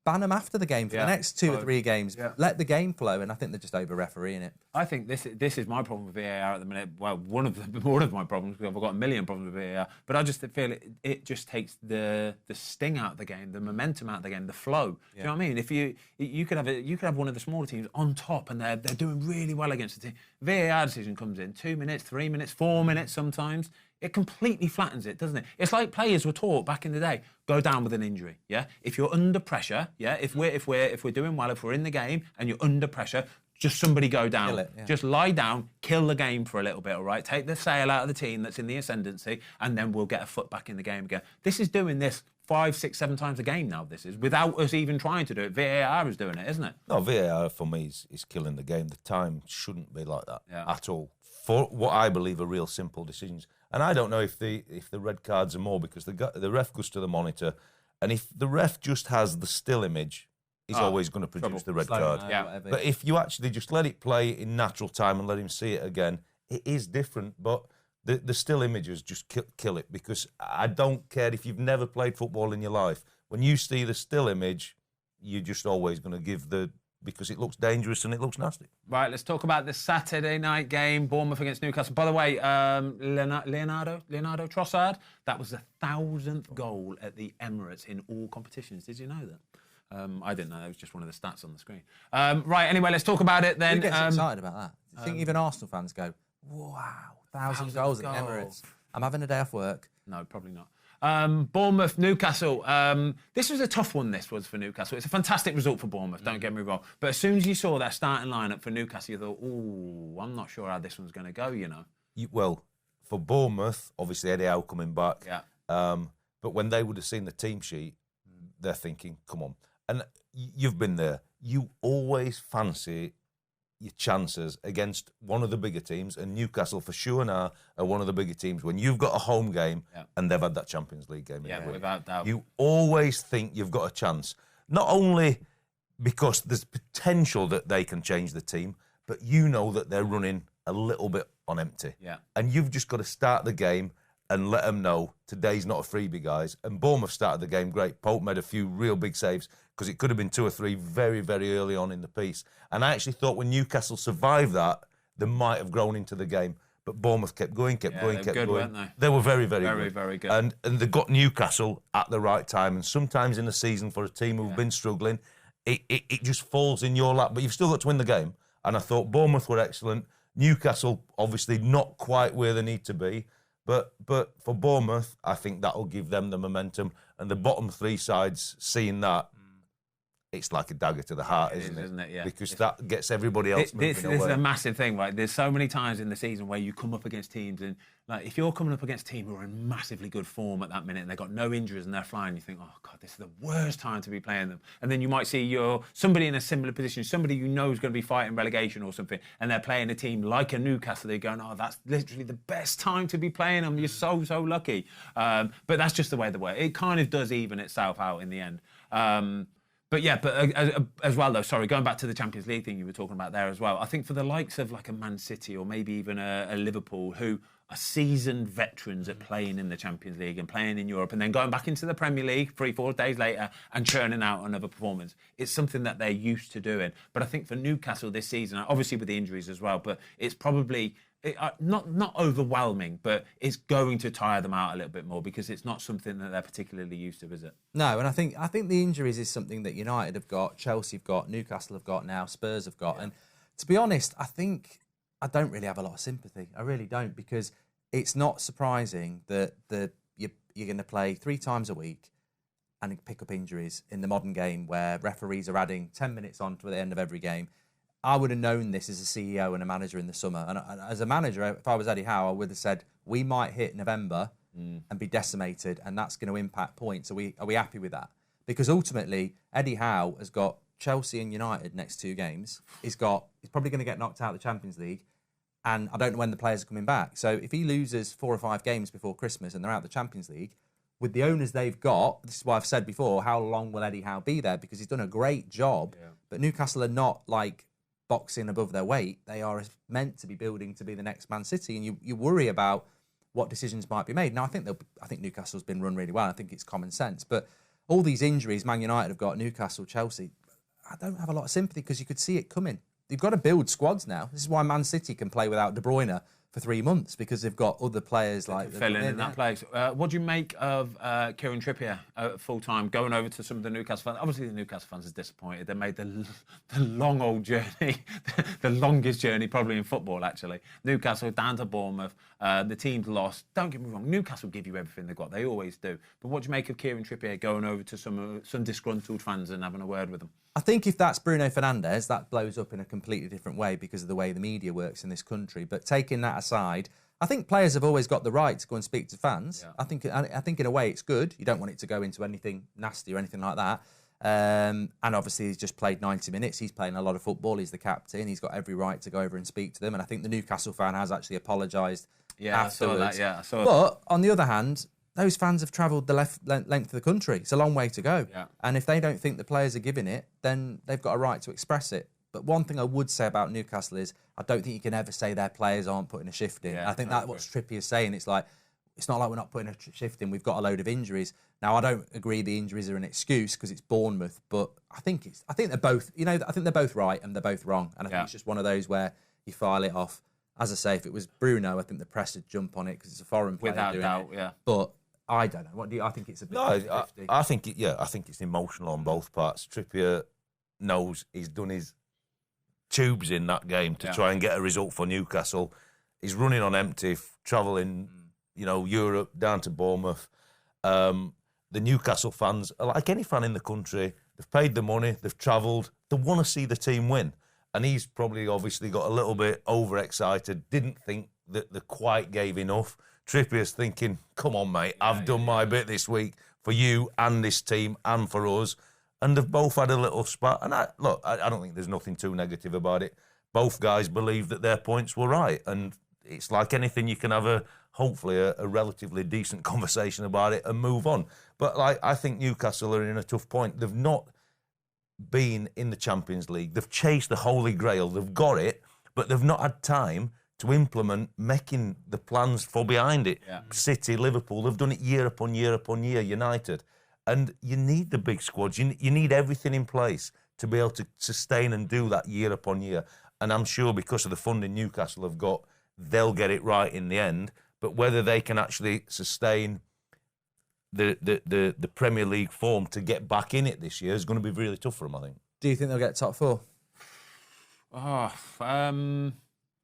Ban them after the game for the next 2 or 3 games. Yeah. Let the game flow, and I think they're just over-refereeing it. I think this is my problem with VAR at the minute. Well, one of my problems, because I've got a million problems with VAR, but I just feel it just takes the sting out of the game, the momentum out of the game, the flow. Do you know what I mean? If you could have one of the smaller teams on top, and they're doing really well against the team. VAR decision comes in 2 minutes, 3 minutes, 4 minutes sometimes. It completely flattens it, doesn't it? It's like players were taught back in the day: go down with an injury. Yeah, if you're under pressure, if we're doing well, if we're in the game and you're under pressure, just somebody go down. Kill it, yeah. Just lie down, kill the game for a little bit. All right, take the sail out of the team that's in the ascendancy, and then we'll get a foot back in the game again. This is doing this 5, 6, 7 times a game now. This is without us even trying to do it. VAR is doing it, isn't it? No, VAR for me is killing the game. The time shouldn't be like that at all. For what I believe are real simple decisions. And I don't know if the red cards are more because the ref goes to the monitor, and if the ref just has the still image, he's always going to produce the red card. But if you actually just let it play in natural time and let him see it again, it is different. But the still images just kill it, because I don't care if you've never played football in your life. When you see the still image, you're just always going to give because it looks dangerous and it looks nasty. Right, let's talk about the Saturday night game, Bournemouth against Newcastle. By the way, Leonardo Trossard, that was the 1,000th goal at the Emirates in all competitions. Did you know that? I didn't know. That was just one of the stats on the screen. Right, anyway, let's talk about it then. Who gets excited about that? I think even Arsenal fans go, wow, 1,000 goals at the Emirates. I'm having a day off work. No, probably not. Bournemouth, Newcastle. This was a tough one, this was, for Newcastle. It's a fantastic result for Bournemouth, don't get me wrong. But as soon as you saw that starting lineup for Newcastle, you thought, ooh, I'm not sure how this one's going to go, Well, for Bournemouth, obviously Eddie Howe coming back. Yeah. But when they would have seen the team sheet, they're thinking, come on. And you've been there. You always fancy your chances against one of the bigger teams, and Newcastle for sure now are one of the bigger teams. When you've got a home game and they've had that Champions League game, without doubt, you always think you've got a chance. Not only because there's potential that they can change the team, but you know that they're running a little bit on empty. Yeah, and you've just got to start the game and let them know today's not a freebie, guys. And Bournemouth started the game great. Pope made a few real big saves, because it could have been 2 or 3 very, very early on in the piece. And I actually thought when Newcastle survived that, they might have grown into the game. But Bournemouth kept going, kept going. Weren't they? They were very, very, very good. Very good. And they got Newcastle at the right time. And sometimes in the season, for a team who've been struggling, it just falls in your lap. But you've still got to win the game. And I thought Bournemouth were excellent. Newcastle, obviously, not quite where they need to be. But for Bournemouth, I think that'll give them the momentum. And the bottom 3 sides, seeing that, it's like a dagger to the heart, isn't it? Yeah. Because that gets everybody else moving away. This is a massive thing, right? There's so many times in the season where you come up against teams, and like if you're coming up against a team who are in massively good form at that minute and they've got no injuries and they're flying, you think, oh God, this is the worst time to be playing them. And then you might see somebody in a similar position, somebody you know is going to be fighting relegation or something, and they're playing a team like a Newcastle. They're going, oh, that's literally the best time to be playing them. You're so lucky. But that's just the way the way. It kind of does even itself out in the end. But as well, though, sorry, going back to the Champions League thing you were talking about there as well, I think for the likes of like a Man City or maybe even a Liverpool, who are seasoned veterans at playing in the Champions League and playing in Europe and then going back into the Premier League 3-4 days later and churning out another performance, it's something that they're used to doing. But I think for Newcastle this season, obviously with the injuries as well, but it's probably... not overwhelming, but it's going to tire them out a little bit more because it's not something that they're particularly used to, is it? No, and I think the injuries is something that United have got, Chelsea have got, Newcastle have got now, Spurs have got. Yeah. And to be honest, I think I don't really have a lot of sympathy. I really don't, because it's not surprising that you're going to play 3 times a week and pick up injuries in the modern game where referees are adding 10 minutes on to the end of every game. I would have known this as a CEO and a manager in the summer. And as a manager, if I was Eddie Howe, I would have said, we might hit November and be decimated, and that's going to impact points. Are we happy with that? Because ultimately, Eddie Howe has got Chelsea and United next 2 games. He's probably going to get knocked out of the Champions League. and I don't know when the players are coming back. So if he loses 4 or 5 games before Christmas and they're out of the Champions League, with the owners they've got, this is why I've said before, how long will Eddie Howe be there? Because he's done a great job, but Newcastle are not like boxing above their weight. They are meant to be building to be the next Man City, and you worry about what decisions might be made. Now, I think Newcastle's been run really well. I think it's common sense, but all these injuries Man United have got, Newcastle, Chelsea, I don't have a lot of sympathy because you could see it coming. You've got to build squads now. This is why Man City can play without De Bruyne for 3 months, because they've got other players like fill in that place. What do you make of Kieran Trippier full time going over to some of the Newcastle fans? Obviously, the Newcastle fans are disappointed. They made the long old journey, the longest journey probably in football. Actually, Newcastle down to Bournemouth. The team's lost. Don't get me wrong. Newcastle give you everything they've got. They always do. But what do you make of Kieran Trippier going over to some disgruntled fans and having a word with them? I think if that's Bruno Fernandes, that blows up in a completely different way because of the way the media works in this country. But taking that aside, I think players have always got the right to go and speak to fans. Yeah. I think in a way it's good. You don't want it to go into anything nasty or anything like that. And obviously he's just played 90 minutes. He's playing a lot of football. He's the captain. He's got every right to go over and speak to them. And I think the Newcastle fan has actually apologised afterwards. I saw that. But on the other hand, those fans have travelled the length of the country. It's a long way to go. Yeah. And if they don't think the players are giving it, then they've got a right to express it. But one thing I would say about Newcastle is I don't think you can ever say their players aren't putting a shift in. Yeah, I think that's what Trippier's saying. It's not like we're not putting a shift in. We've got a load of injuries. Now, I don't agree the injuries are an excuse because it's Bournemouth, but I think they're both, I think they're both right and they're both wrong. And I think it's just one of those where you file it off. As I say, if it was Bruno, I think the press would jump on it because it's a foreign player without doing doubt, it. Yeah. But I don't know. What do you? I think it's a bit. No, I think it's emotional on both parts. Trippier knows he's done his tubes in that game to try and get a result for Newcastle. He's running on empty, travelling, Europe down to Bournemouth. The Newcastle fans are like any fan in the country. They've paid the money. They've travelled. They want to see the team win. And he's probably obviously got a little bit overexcited. Didn't think that they quite gave enough. Trippier's thinking, come on, mate, I've done my bit this week for you and this team and for us. And they've both had a little spat. And I don't think there's nothing too negative about it. Both guys believe that their points were right. And it's like anything, you can have hopefully a relatively decent conversation about it and move on. But I think Newcastle are in a tough point. They've not been in the Champions League. They've chased the Holy Grail. They've got it, but they've not had time to implement making the plans for behind it. Yeah. City, Liverpool, they've done it year upon year upon year, United. And you need the big squads. You need everything in place to be able to sustain and do that year upon year. And I'm sure because of the funding Newcastle have got, they'll get it right in the end. But whether they can actually sustain the Premier League form to get back in it this year is going to be really tough for them, I think. Do you think they'll get top 4?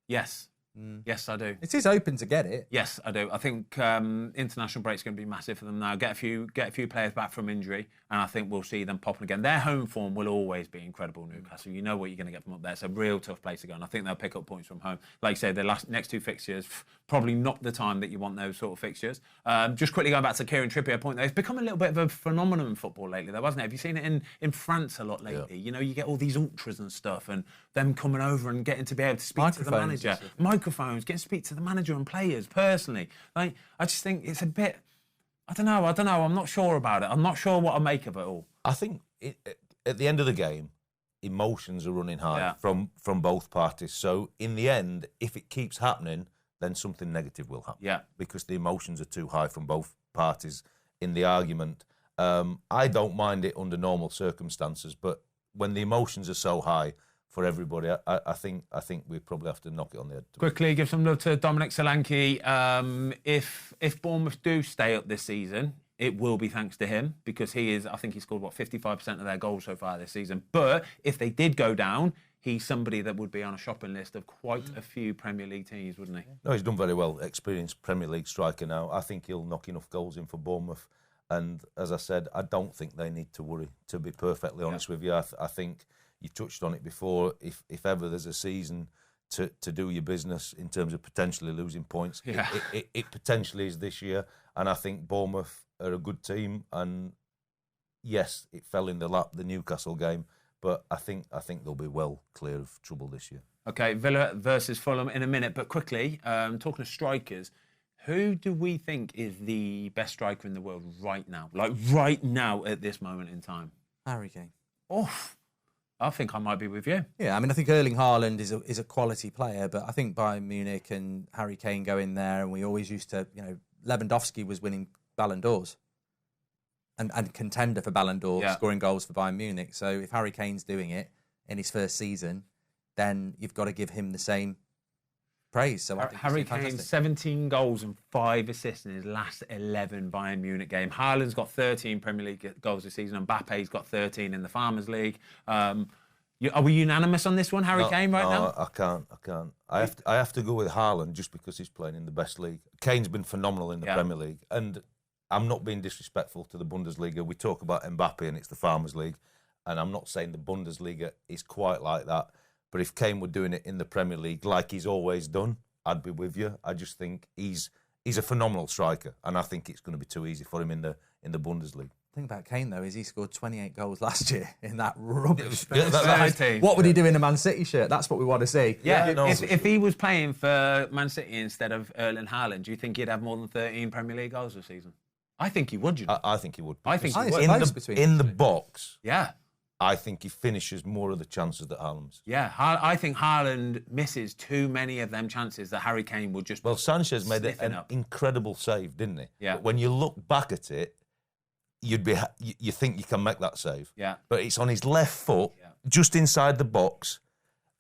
Yes. Yes, I do. It is open to get it. Yes, I do. I think international break's going to be massive for them now. Get a few players back from injury, and I think we'll see them popping again. Their home form will always be incredible, Newcastle. You know what you're going to get from up there. It's a real tough place to go, and I think they'll pick up points from home. Like you say, the next 2 fixtures, probably not the time that you want those sort of fixtures. Just quickly going back to Kieran Trippier point, though, it's become a little bit of a phenomenon in football lately, though, hasn't it? Have you seen it in France a lot lately? Yeah. You get all these ultras and stuff, and them coming over and getting to be able to speak to the manager. Microphones, getting to speak to the manager and players personally. I just think it's a bit. I don't know. I'm not sure about it. I'm not sure what I make of it all. I think at the end of the game, emotions are running high from both parties. So in the end, if it keeps happening, then something negative will happen. Yeah. Because the emotions are too high from both parties in the argument. I don't mind it under normal circumstances, but when the emotions are so high for everybody, I think we probably have to knock it on the head. Quickly, give some love to Dominic Solanke. If Bournemouth do stay up this season, it will be thanks to him because I think he scored 55% of their goals so far this season. But if they did go down, he's somebody that would be on a shopping list of quite a few Premier League teams, wouldn't he? No, he's done very well. Experienced Premier League striker now. I think he'll knock enough goals in for Bournemouth. And as I said, I don't think they need to worry, to be perfectly honest with you. I think you touched on it before. If ever there's a season to do your business in terms of potentially losing points, it potentially is this year. And I think Bournemouth are a good team. And yes, it fell in the lap, the Newcastle game. But I think they'll be well clear of trouble this year. Okay, Villa versus Fulham in a minute, but quickly, talking of strikers, who do we think is the best striker in the world right now? Like right now at this moment in time? Harry Kane. Oh, I think I might be with you. Yeah, I mean, I think Erling Haaland is a quality player, but I think Bayern Munich and Harry Kane go in there, and we always used to, Lewandowski was winning Ballon d'Ors and contender for Ballon d'Or, scoring goals for Bayern Munich. So if Harry Kane's doing it in his first season, then you've got to give him the same praise. So I think Harry Kane, 17 goals and 5 assists in his last 11 Bayern Munich game. Haaland's got 13 Premier League goals this season. Mbappe's got 13 in the Farmers League. Are we unanimous on this one, Harry Kane, right now? I can't. I have to go with Haaland just because he's playing in the best league. Kane's been phenomenal in the Premier League. And I'm not being disrespectful to the Bundesliga. We talk about Mbappe and it's the Farmers League. And I'm not saying the Bundesliga is quite like that. But if Kane were doing it in the Premier League like he's always done, I'd be with you. I just think he's a phenomenal striker, and I think it's going to be too easy for him in the Bundesliga. The thing about Kane, though, is he scored 28 goals last year in that rubbish. Team. What would he do in a Man City shirt? That's what we want to see. Yeah, if he was playing for Man City instead of Erling Haaland, do you think he'd have more than 13 Premier League goals this season? I think he would, I think he would. I think he would. In the box, yeah. I think he finishes more of the chances that Haaland's. Yeah, I think Haaland misses too many of them chances that Harry Kane would just. Well, Sanchez made an incredible save, didn't he? Yeah. But when you look back at it, you think you can make that save. Yeah. But it's on his left foot, just inside the box,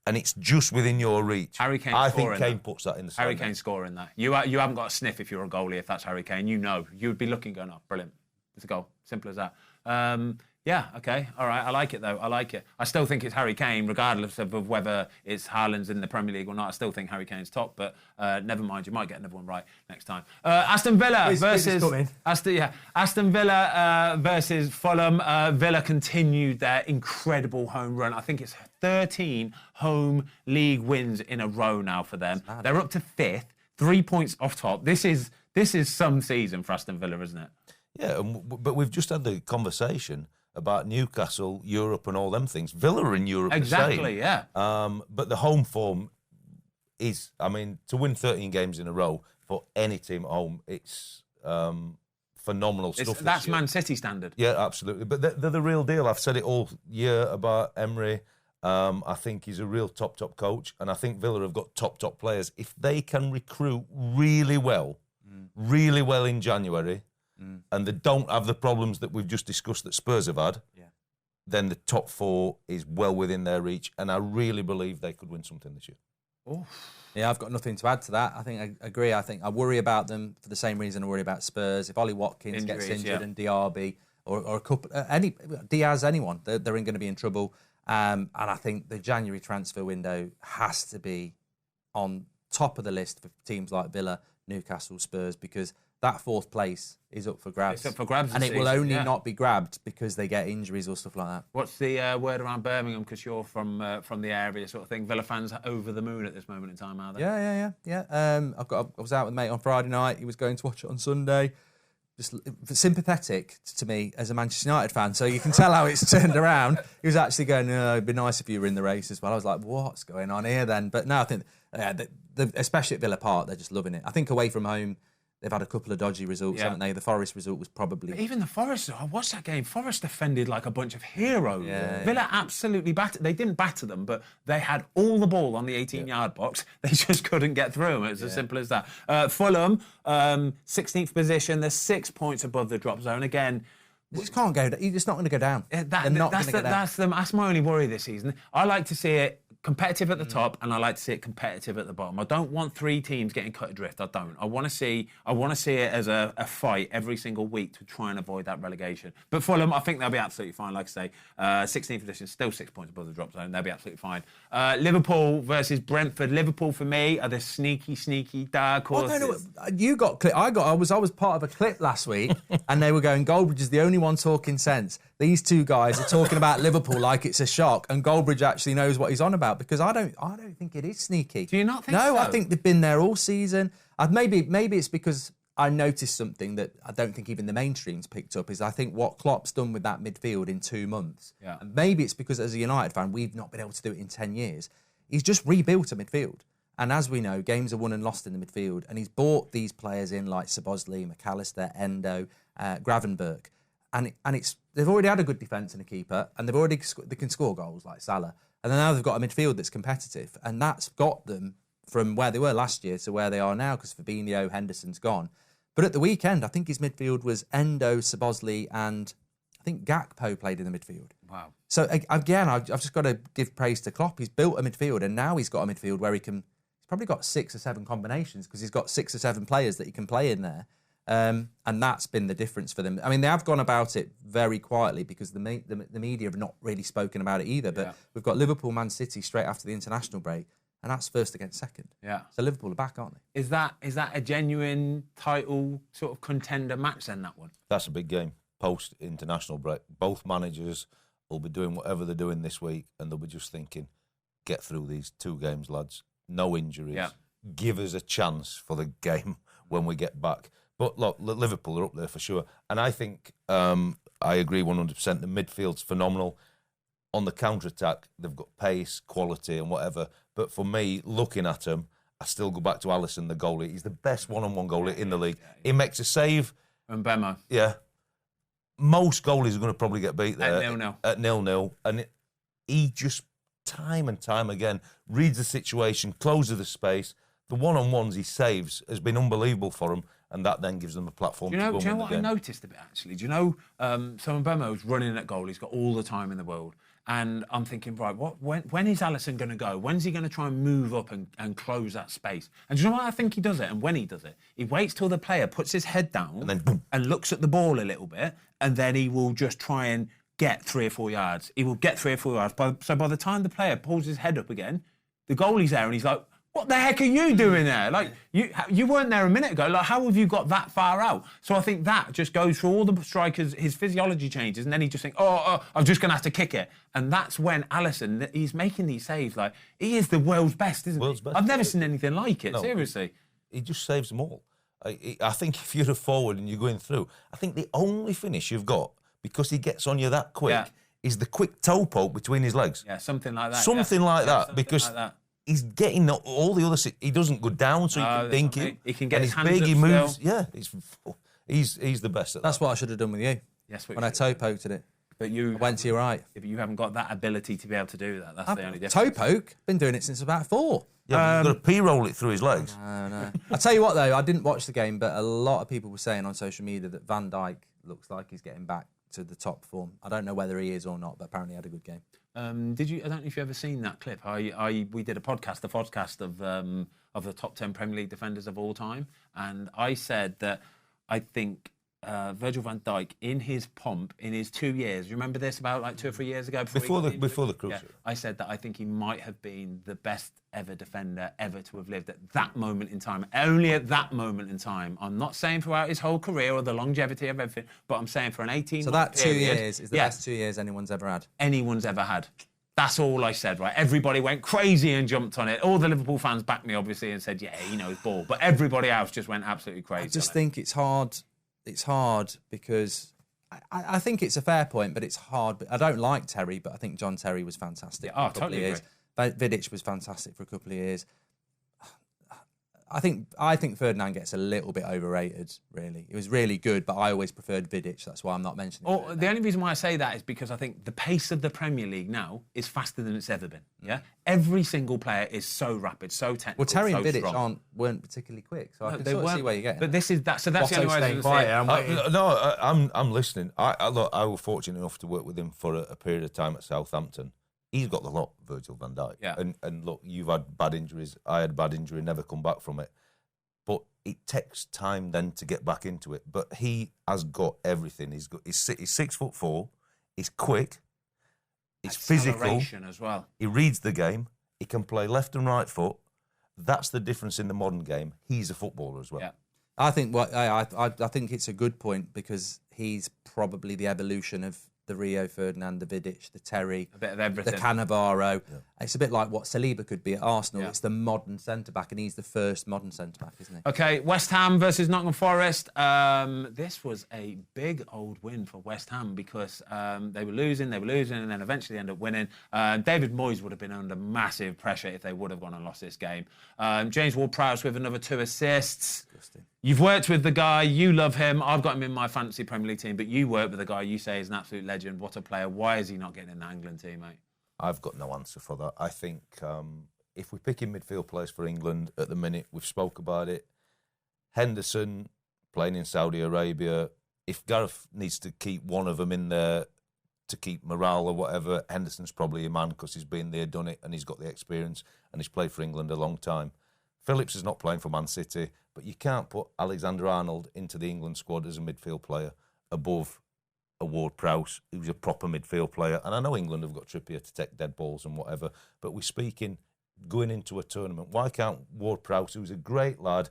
and it's just within your reach. Harry Kane. I think Kane puts that in the side. Harry Kane scoring that. You haven't got a sniff if you're a goalie. If that's Harry Kane, you'd be looking going, oh, brilliant. It's a goal. Simple as that. Yeah, okay, all right, I like it though, I like it. I still think it's Harry Kane, regardless of whether it's Haaland's in the Premier League or not. I still think Harry Kane's top, but never mind, you might get another one right next time. Aston Villa versus Aston Villa versus Fulham. Villa continued their incredible home run. I think it's 13 home league wins in a row now for them. They're up to 5th, 3 points off top. This is some season for Aston Villa, isn't it? Yeah, but we've just had the conversation about Newcastle, Europe and all them things. Villa are in Europe exactly, yeah. But the home form is, to win 13 games in a row for any team at home, it's phenomenal stuff. That's Man City standard. Yeah, absolutely. But they're the real deal. I've said it all year about Emery. I think he's a real top coach, and I think Villa have got top players. If they can recruit really well in January, and they don't have the problems that we've just discussed that Spurs have had, then the top 4 is well within their reach, and I really believe they could win something this year. Oh. Yeah, I've got nothing to add to that. I think I agree. I think I worry about them for the same reason I worry about Spurs. If Ollie Watkins gets injured and Diaby or a couple, Diaz, anyone, they're going to be in trouble. And I think the January transfer window has to be on top of the list for teams like Villa, Newcastle, Spurs, because that 4th place is up for grabs. It's up for grabs, and it will only not be grabbed because they get injuries or stuff like that. What's the word around Birmingham? Because you're from the area, sort of thing. Villa fans over the moon at this moment in time, are they? Yeah. I was out with a mate on Friday night. He was going to watch it on Sunday. Just sympathetic to me as a Manchester United fan, so you can tell how it's turned around. He was actually going, it'd be nice if you were in the race as well. I was like, what's going on here then? But no, I think, especially at Villa Park, they're just loving it. I think away from home, they've had a couple of dodgy results, haven't they? The Forest result was probably... But even the Forest, I watched that game. Forest defended like a bunch of heroes. Yeah. Villa absolutely battered. They didn't batter them, but they had all the ball on the 18-yard box. They just couldn't get through them. It's as simple as that. Fulham, 16th position. They're 6 points above the drop zone. Again... You just can't go down. You're just not going to go down. They're not going to go down. That's my only worry this season. I like to see it competitive at the top, and I like to see it competitive at the bottom. I don't want 3 teams getting cut adrift. I don't. I want to see it as a fight every single week to try and avoid that relegation. But Fulham, I think they'll be absolutely fine. Like I say, 16th position, still 6 points above the drop zone. They'll be absolutely fine. Liverpool versus Brentford. Liverpool for me are the sneaky dark horses. You got clip. I was part of a clip last week, and they were going, Goldbridge is the only one talking sense. These 2 guys are talking about Liverpool like it's a shock, and Goldbridge actually knows what he's on about, because I don't think it is sneaky. Do you not think so? No, I think they've been there all season. Maybe it's because I noticed something that I don't think even the mainstream's picked up, is I think what Klopp's done with that midfield in 2 months. Yeah. And maybe it's because as a United fan, we've not been able to do it in 10 years. he's just rebuilt a midfield. And as we know, games are won and lost in the midfield. And he's bought these players in like Szoboszlai, McAllister, Endo, Gravenberch. And they've already had a good defence and a keeper, and they can score goals like Salah. And then now they've got a midfield that's competitive. And that's got them from where they were last year to where they are now, because Fabinho, Henderson's gone. But at the weekend, I think his midfield was Endo, Szoboszlai, and I think Gakpo played in the midfield. Wow. So again, I've just got to give praise to Klopp. He's built a midfield, and now he's got a midfield where he's probably got 6 or 7 combinations, because he's got 6 or 7 players that he can play in there. And that's been the difference for them. I mean, they have gone about it very quietly, because the media have not really spoken about it either. But we've got Liverpool, Man City straight after the international break, and that's first against second. Yeah. So Liverpool are back, aren't they? Is that a genuine title sort of contender match then, that one? That's a big game. Post-international break. Both managers will be doing whatever they're doing this week, and they'll be just thinking, get through these 2 games, lads. No injuries. Yeah. Give us a chance for the game when we get back. But look, Liverpool are up there for sure. And I think, I agree 100%, the midfield's phenomenal. On the counter-attack, they've got pace, quality and whatever. But for me, looking at them, I still go back to Alisson, the goalie. He's the best one-on-one goalie in the league. He makes a save. And Bemo. Yeah. Most goalies are going to probably get beat there. At 0-0. And he just, time and time again, reads the situation, closes the space. The one-on-ones he saves has been unbelievable for him. And that then gives them a platform to go and win the game. Do you know what I noticed a bit, actually? Do you know, so Mbemo's running at goal. He's got all the time in the world. And I'm thinking, right, when is Alisson going to go? When's he going to try and move up and close that space? And do you know what I think he does it? And when he does it, he waits till the player puts his head down and then boom, and looks at the ball a little bit, and then he will just try and get 3 or 4 yards. He will get 3 or 4 yards. So by the time the player pulls his head up again, the goalie's there and he's like, what the heck are you doing there? Like, you weren't there a minute ago. Like, how have you got that far out? So I think that just goes through all the strikers, his physiology changes, and then he just thinks, I'm just going to have to kick it. And that's when Alisson, he's making these saves. Like, he is the world's best, isn't he? I've never seen anything like it, seriously. He just saves them all. I think if you're a forward and you're going through, I think the only finish you've got, because he gets on you that quick, is the quick toe poke between his legs. Yeah, something like that. Something like that, something because... like that. He's getting all the other... He doesn't go down, so he can dink it. He can get his hands big, up he moves. still. Yeah, he's the best at that. That's what I should have done with you. Yes, when I toe poked at it. But you I went to your right. Yeah, but you haven't got that ability to be able to do that. That's the only difference. Toe poke? Been doing it since about 4. Yeah, but you've got to P-roll it through his legs. No. I'll tell you what, though, I didn't watch the game, but a lot of people were saying on social media that Van Dijk looks like he's getting back to the top form. I don't know whether he is or not, but apparently he had a good game. Did you? I don't know if you've ever seen that clip. We did a podcast of the top 10 Premier League defenders of all time, and I said that I think Virgil van Dijk, in his pomp, in his 2 years, remember this about like 2 or 3 years ago? Before the cruise. Yeah, I said that I think he might have been the best ever defender ever to have lived at that moment in time. Only at that moment in time. I'm not saying throughout his whole career or the longevity of everything, but I'm saying for an 18-month So that 2 period, years is the best 2 years anyone's ever had? Anyone's ever had. That's all I said, right? Everybody went crazy and jumped on it. All the Liverpool fans backed me, obviously, and said, yeah, he knows ball. But everybody else just went absolutely crazy. I just think it's hard. It's hard because I think it's a fair point, but it's hard. I don't like Terry, but I think John Terry was fantastic for a couple of years. Vidic was fantastic for a couple of years. I think Ferdinand gets a little bit overrated, really. It was really good, but I always preferred Vidic. That's why I'm not mentioning it. The only reason why I say that is because I think the pace of the Premier League now is faster than it's ever been. Yeah, every single player is so rapid, so technical. Well, Terry and Vidic weren't particularly quick, so I can sort of see where you're getting. But this is that. So that's the only way I was I'm listening. I was fortunate enough to work with him for a period of time at Southampton. He's got the lot, Virgil van Dijk. Yeah. And look, you've had bad injuries. I had a bad injury, never come back from it. But it takes time then to get back into it. But he has got everything. He's 6'4". He's quick. He's physical as well. He reads the game. He can play left and right foot. That's the difference in the modern game. He's a footballer as well. Yeah. I think I think it's a good point because he's probably the evolution of the Rio Ferdinand, the Vidic, the Terry, a bit of everything, the Cannavaro. It's a bit like what Saliba could be at Arsenal. Yeah. It's the modern centre-back, and he's the first modern centre-back, isn't he? Okay, West Ham versus Nottingham Forest. This was a big old win for West Ham because they were losing, and then eventually ended up winning. David Moyes would have been under massive pressure if they would have gone and lost this game. James Ward-Prowse with another 2 assists. Disgusting. You've worked with the guy, you love him. I've got him in my fantasy Premier League team, but you work with the guy you say is an absolute legend. What a player. Why is he not getting in the England team, mate? I've got no answer for that. I think if we're picking midfield players for England at the minute, we've spoke about it. Henderson playing in Saudi Arabia. If Gareth needs to keep one of them in there to keep morale or whatever, Henderson's probably a man because he's been there, done it, and he's got the experience and he's played for England a long time. Phillips is not playing for Man City, but you can't put Alexander-Arnold into the England squad as a midfield player above a Ward-Prowse, who's a proper midfield player. And I know England have got Trippier to take dead balls and whatever, but we're speaking going into a tournament. Why can't Ward-Prowse, who's a great lad,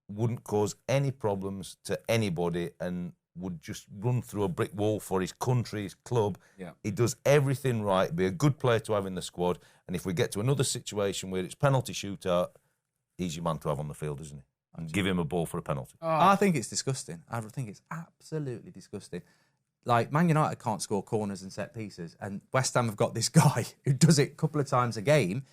wouldn't cause any problems to anybody and would just run through a brick wall for his country, his club. Yeah. He does everything right, be a good player to have in the squad. And if we get to another situation where it's penalty shootout, he's your man to have on the field, isn't he? And give him a ball for a penalty. I think it's disgusting. I think it's absolutely disgusting. Like, Man United can't score corners and set pieces, and West Ham have got this guy who does it a couple of times a game.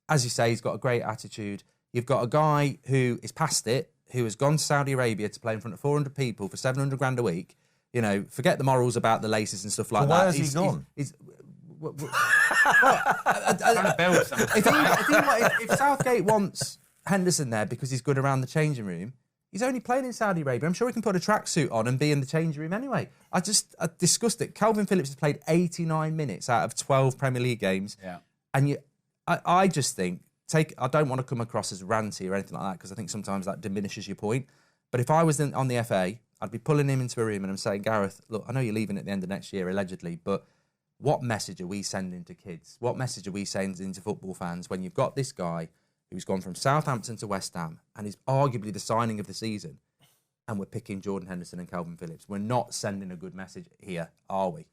As you say, he's got a great attitude. You've got a guy who is past it, who has gone to Saudi Arabia to play in front of 400 people for 700 grand a week. You know, forget the morals about the laces and stuff like that. Why has he gone? If Southgate wants Henderson there because he's good around the changing room, he's only playing in Saudi Arabia. I'm sure he can put a tracksuit on and be in the changing room anyway. I discussed it. Calvin Phillips has played 89 minutes out of 12 Premier League games. Yeah. And I just think, I don't want to come across as ranty or anything like that because I think sometimes that diminishes your point. But if I was on the FA, I'd be pulling him into a room and I'm saying, Gareth, look, I know you're leaving at the end of next year, allegedly, but what message are we sending to kids? What message are we sending to football fans when you've got this guy who's gone from Southampton to West Ham and is arguably the signing of the season, and we're picking Jordan Henderson and Calvin Phillips? We're not sending a good message here, are we?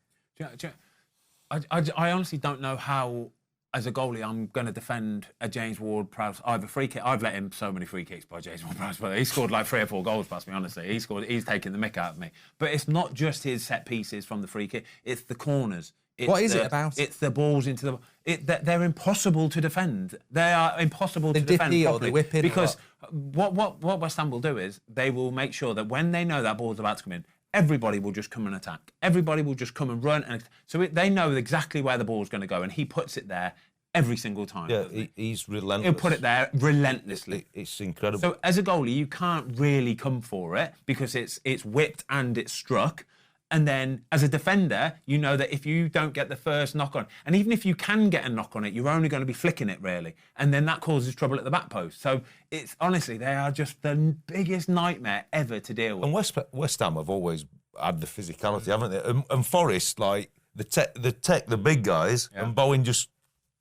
I honestly don't know how, as a goalie, I'm going to defend a James Ward-Prowse either free kick. I've let him so many free kicks by James Ward-Prowse, but he scored like 3 or 4 goals past me, honestly. He's taking the mick out of me. But it's not just his set pieces from the free kick, it's the corners. What is it about? It's the balls into the... They're impossible to defend. They are impossible to defend dippy or properly. the whipping because what West Ham will do is they will make sure that when they know that ball's about to come in, everybody will just come and attack. Everybody will just come and run. They know exactly where the ball's going to go, and he puts it there every single time. Yeah, he's relentless. He'll put it there relentlessly. It's incredible. So as a goalie, you can't really come for it because it's whipped and it's struck. And then as a defender, you know that if you don't get the first knock on, and even if you can get a knock on it, you're only going to be flicking it really. And then that causes trouble at the back post. So it's honestly, they are just the biggest nightmare ever to deal with. And West Ham have always had the physicality, haven't they? And Forest, like the big guys, and Bowen just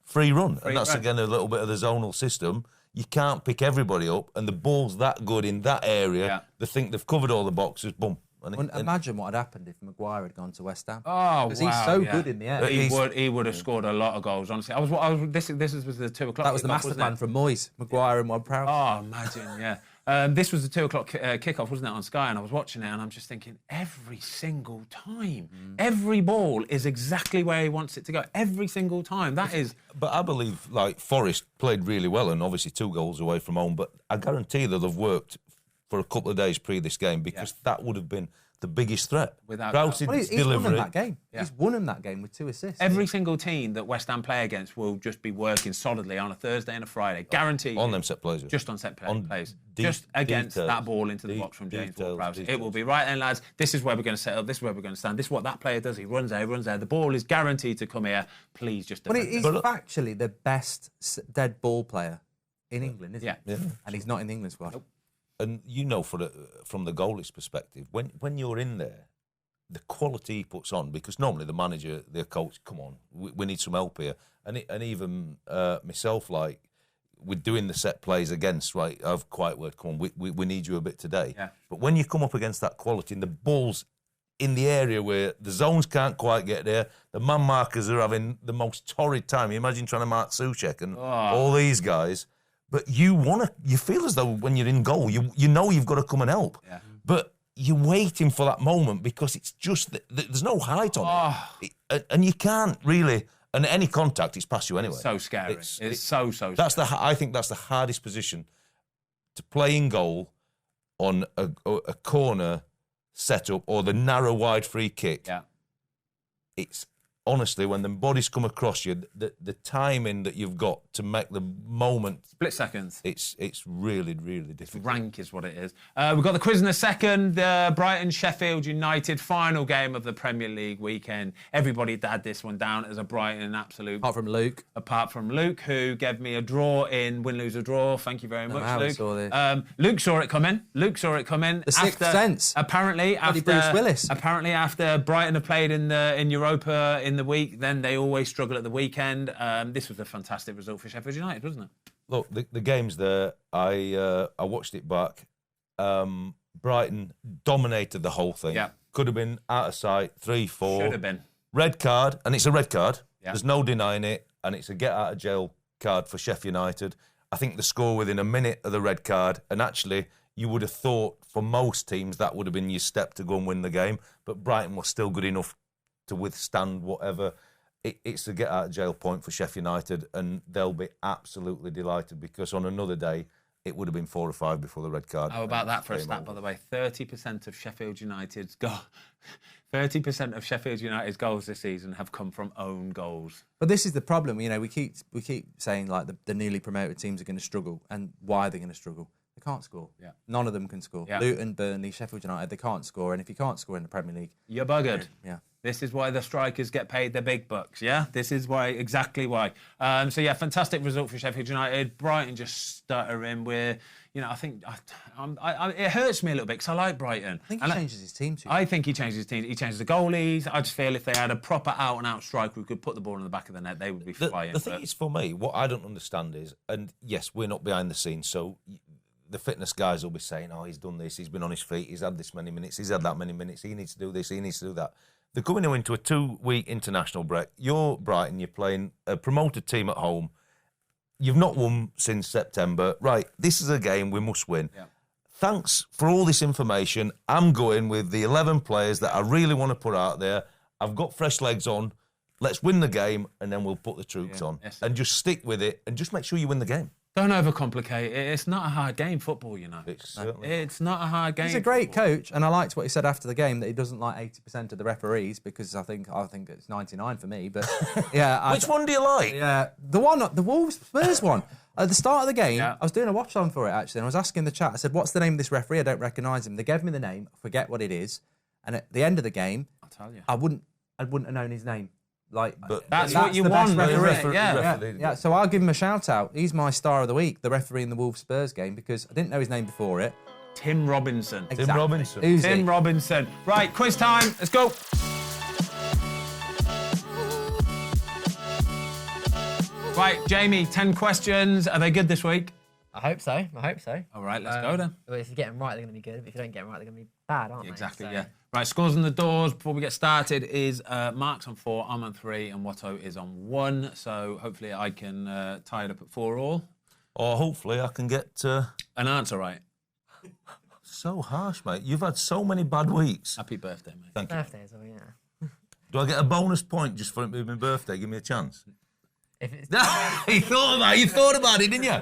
free run. And that's again a little bit of the zonal system. You can't pick everybody up, and the ball's that good in that area. Yeah. They think they've covered all the boxes. Boom. Imagine what had happened if Maguire had gone to West Ham. Oh, wow. Because he's so good in the air. He would have scored a lot of goals, honestly. This was the 2 o'clock. That was the master plan from Moyes, Maguire and Ward-Prowse. Oh, imagine, yeah. This was the 2 o'clock kickoff, wasn't it, on Sky? And I was watching it and I'm just thinking, every single time, every ball is exactly where he wants it to go. Every single time. That is... But I believe, like, Forest played really well and obviously 2 goals away from home. But I guarantee that they've worked for a couple of days pre this game because that would have been the biggest threat. Without he's won them that game. Yeah. He's won them that game with 2 assists. Every single team that West Ham play against will just be working solidly on a Thursday and a Friday. Guaranteed. On them set plays. Just on set plays. Just against that ball into the box from James Ward-Prowse. It will be right then, lads. This is where we're going to set up. This is where we're going to stand. This is what that player does. He runs there, The ball is guaranteed to come here. Please just defend. Well, he's factually the best dead ball player in England, isn't he? Yeah. And he's not in the England squad. Nope. And you know, from the goalie's perspective, when you're in there, the quality he puts on, because normally the manager, the coach, come on, we need some help here. And even myself, like, we're doing the set plays against, right, I've quite worked, come on, we need you a bit today. Yeah. But when you come up against that quality and the ball's in the area where the zones can't quite get there. The man markers are having the most torrid time. You imagine trying to mark Souček and all these guys. But you feel as though when you're in goal, you know you've got to come and help. Yeah. But you're waiting for that moment because it's just, there's no height on it. And you can't really, and any contact, it's past you anyway. It's so scary. It's so scary. I think that's the hardest position to play in goal on a corner setup or the narrow wide free kick. Yeah. It's honestly, when the bodies come across you, the timing that you've got to make the moment... Split seconds. It's really, really difficult. Rank is what it is. We've got the quiz in a second. Brighton-Sheffield United final game of the Premier League weekend. Everybody had this one down as a Brighton absolute... Apart from Luke. Apart from Luke, who gave me a draw in win, lose or draw. Thank you very much, Luke. Saw this. Luke saw it coming. The sixth sense. Apparently, after Bruce Willis. Apparently, after Brighton have played in Europa in the week, then they always struggle at the weekend. This was a fantastic result for Sheffield United, wasn't it? Look, the game's there. I watched it back. Brighton dominated the whole thing. Yeah. Could have been out of sight, 3-4. Should have been. Red card, and it's a red card. Yeah. There's no denying it, and it's a get-out-of-jail card for Sheffield United. I think the score within a minute of the red card, and actually you would have thought for most teams that would have been your step to go and win the game, but Brighton was still good enough to withstand whatever. It's a get-out-of-jail point for Sheffield United, and they'll be absolutely delighted because on another day, it would have been 4 or 5 before the red card. How about that for a stat, by the way? 30% of Sheffield United's goals this season have come from own goals. But this is the problem. You know, we keep saying like the newly promoted teams are going to struggle, and why they're going to struggle. They can't score. Yeah. None of them can score. Yeah. Luton, Burnley, Sheffield United, they can't score. And if you can't score in the Premier League, you're buggered. Yeah. This is why the strikers get paid the big bucks, yeah? This is why, exactly why. So, yeah, fantastic result for Sheffield United. Brighton just stuttering. It hurts me a little bit because I like Brighton. I think he changes his team too. I think he changes his team. He changes the goalies. I just feel if they had a proper out-and-out striker who could put the ball in the back of the net, they would be flying. The thing is, for me, what I don't understand is, and yes, we're not behind the scenes, so the fitness guys will be saying, oh, he's done this, he's been on his feet, he's had this many minutes, he's had that many minutes, he needs to do this, he needs to do that. They're coming into a 2-week international break. You're Brighton, you're playing a promoted team at home. You've not won since September. Right, this is a game we must win. Yeah. Thanks for all this information. I'm going with the 11 players that I really want to put out there. I've got fresh legs on. Let's win the game, and then we'll put the troops on. Yes. And just stick with it, and just make sure you win the game. Don't overcomplicate it. It's not a hard game, football, you know. It's not a hard game. He's a great coach, and I liked what he said after the game that he doesn't like 80% of the referees because I think it's 99 for me. But yeah, which one do you like? Yeah, the Wolves Spurs one. At the start of the game, I was doing a watch on for it actually, and I was asking the chat. I said, "What's the name of this referee? I don't recognise him." They gave me the name. I forget what it is. And at the end of the game, I'll tell you, I wouldn't have known his name. But that's what you want, referee. Yeah. So I'll give him a shout out. He's my star of the week, the referee in the Wolves Spurs game, because I didn't know his name before it. Tim Robinson. Exactly. Tim Robinson. Who's Tim Robinson. Right, quiz time. Let's go. Right, Jamie, 10 questions. Are they good this week? I hope so. All right, let's go then. Well, if you get them right, they're going to be good. But if you don't get them right, they're going to be bad, aren't they? Exactly, yeah. Right, scores on the doors before we get started is Mark's on 4, I'm on 3, and Watto is on 1. So hopefully I can tie it up at 4-all. Or hopefully I can get... an answer right. So harsh, mate. You've had so many bad weeks. Happy birthday, mate. Thank you. Birthdays, oh yeah. Do I get a bonus point just for it being my birthday? Give me a chance. If it's... You thought about it, didn't you?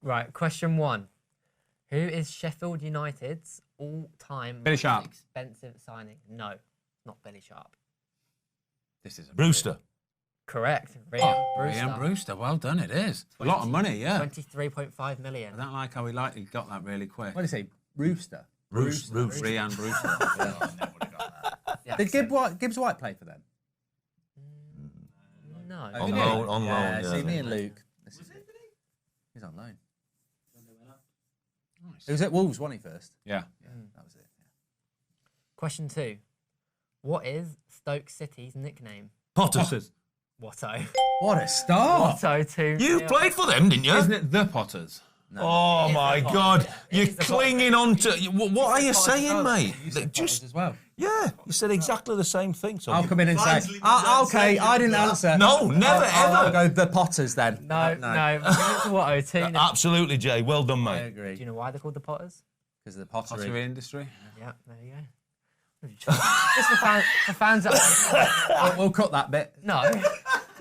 Right, question 1. Who is Sheffield United's all-time Billy most Sharp. expensive signing? No, not Billy Sharp. This is Brewster. Correct. Ryan Brewster. Well done, it is. A lot of money, yeah. 23.5 million. I don't like how he got that really quick. What did he say? Rooster. Rooster. Ryan Brewster. Yeah. Did Gibbs White play for them? No. On loan. Yeah, Yeah. see, me and Luke. He's on loan. Nice. He was at Wolves, wasn't he, first? Yeah. That was it. Yeah. Question 2. What is Stoke City's nickname? Potters. Watto. What a start! Watto 2. You played for them, didn't you? Isn't it the Potters? Oh my God! You're clinging on to. What are you saying, mate? You said Just as well. yeah, you said exactly the same thing. So I'll come in and say, Barnsley was okay, saying I didn't that. answer. No, never, I'll ever. go the Potters then. No. Watto, 2-0. Absolutely, Jay. Well done, I mate. Do agree. you know why they're called the Potters? Because of the pottery. Pottery industry. Yeah, there you go. Just for fans that We'll cut that bit. no.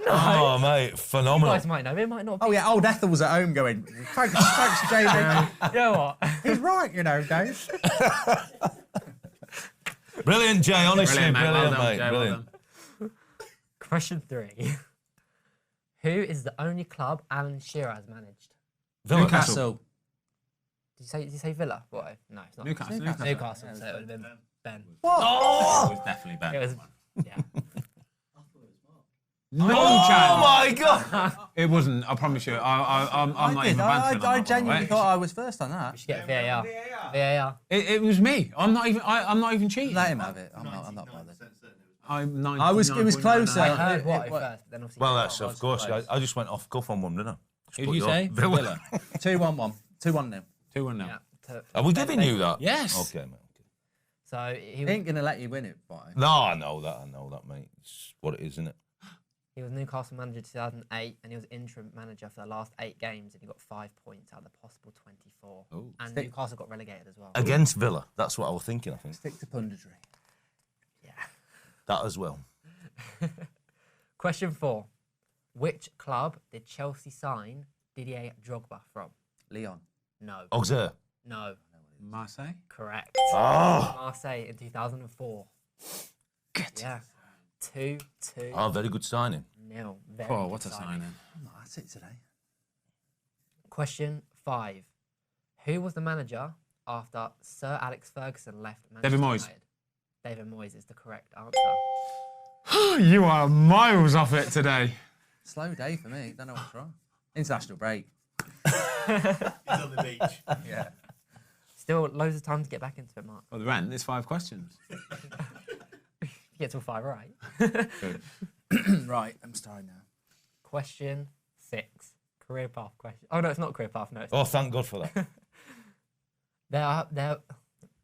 Oh, mate, You phenomenal. guys might know. It might not be. Oh yeah, old Ethel was at home going, thanks, Jamie. You know what? He's right, Dave. Brilliant, Jay. Honestly, Brilliant, mate. brilliant, Well done, mate. Jay, well Brilliant. done. Question 3. Who is the only club Alan Shearer has managed? Villa. Newcastle. Did you say Villa? What? No, it's not. Newcastle. Newcastle. So it would have been Ben. It was definitely Ben. It was. Yeah. No Oh chance. my God! It wasn't. I promise you. I'm not even bantering on that, by I the genuinely way. thought I was first on We that. should get VAR. VAR. It was me. I'm not even cheating. Let him have it. I'm not bothered. I'm 99. It was closer. I heard It- what it- first, but then obviously. Well, that's of course. I just went off cuff on one, didn't I? Just Who put did you your- say? Villa. 2-1-1. 2-1 now. 2-1 now. Yeah. Are we giving you that? Yes. Okay, mate. So he He was, ain't going to let you win it, boy. No, I know that, mate. It's what it is, isn't it? he was Newcastle manager 2008, and he was interim manager for the last 8 games, and he got 5 points out of the possible 24. Ooh. And Stick- Newcastle got relegated as well. Against Villa. That's what I was thinking, I think. Stick to punditry. Yeah. That as well. Question 4. Which club did Chelsea sign Didier Drogba from? Leon. No. Auxerre. No. Marseille. Correct. Oh. Marseille in 2004. Good. Yeah. 2-2. Oh, very good signing. Nil. Very Oh, good what a signing. That's it today. Question 5. Who was the manager after Sir Alex Ferguson left David Manchester Moyes. United? David Moyes is the correct answer. You are miles off it today. Slow day for me. Don't know what's wrong. International break. He's on the beach. Yeah. Still loads of time to get back into it, Mark. Well, the rent is 5 questions. You get to 5 right. Right, I'm starting now. Question 6. Career path question. Oh, no, it's not career path. No, it's Oh, thank God for that.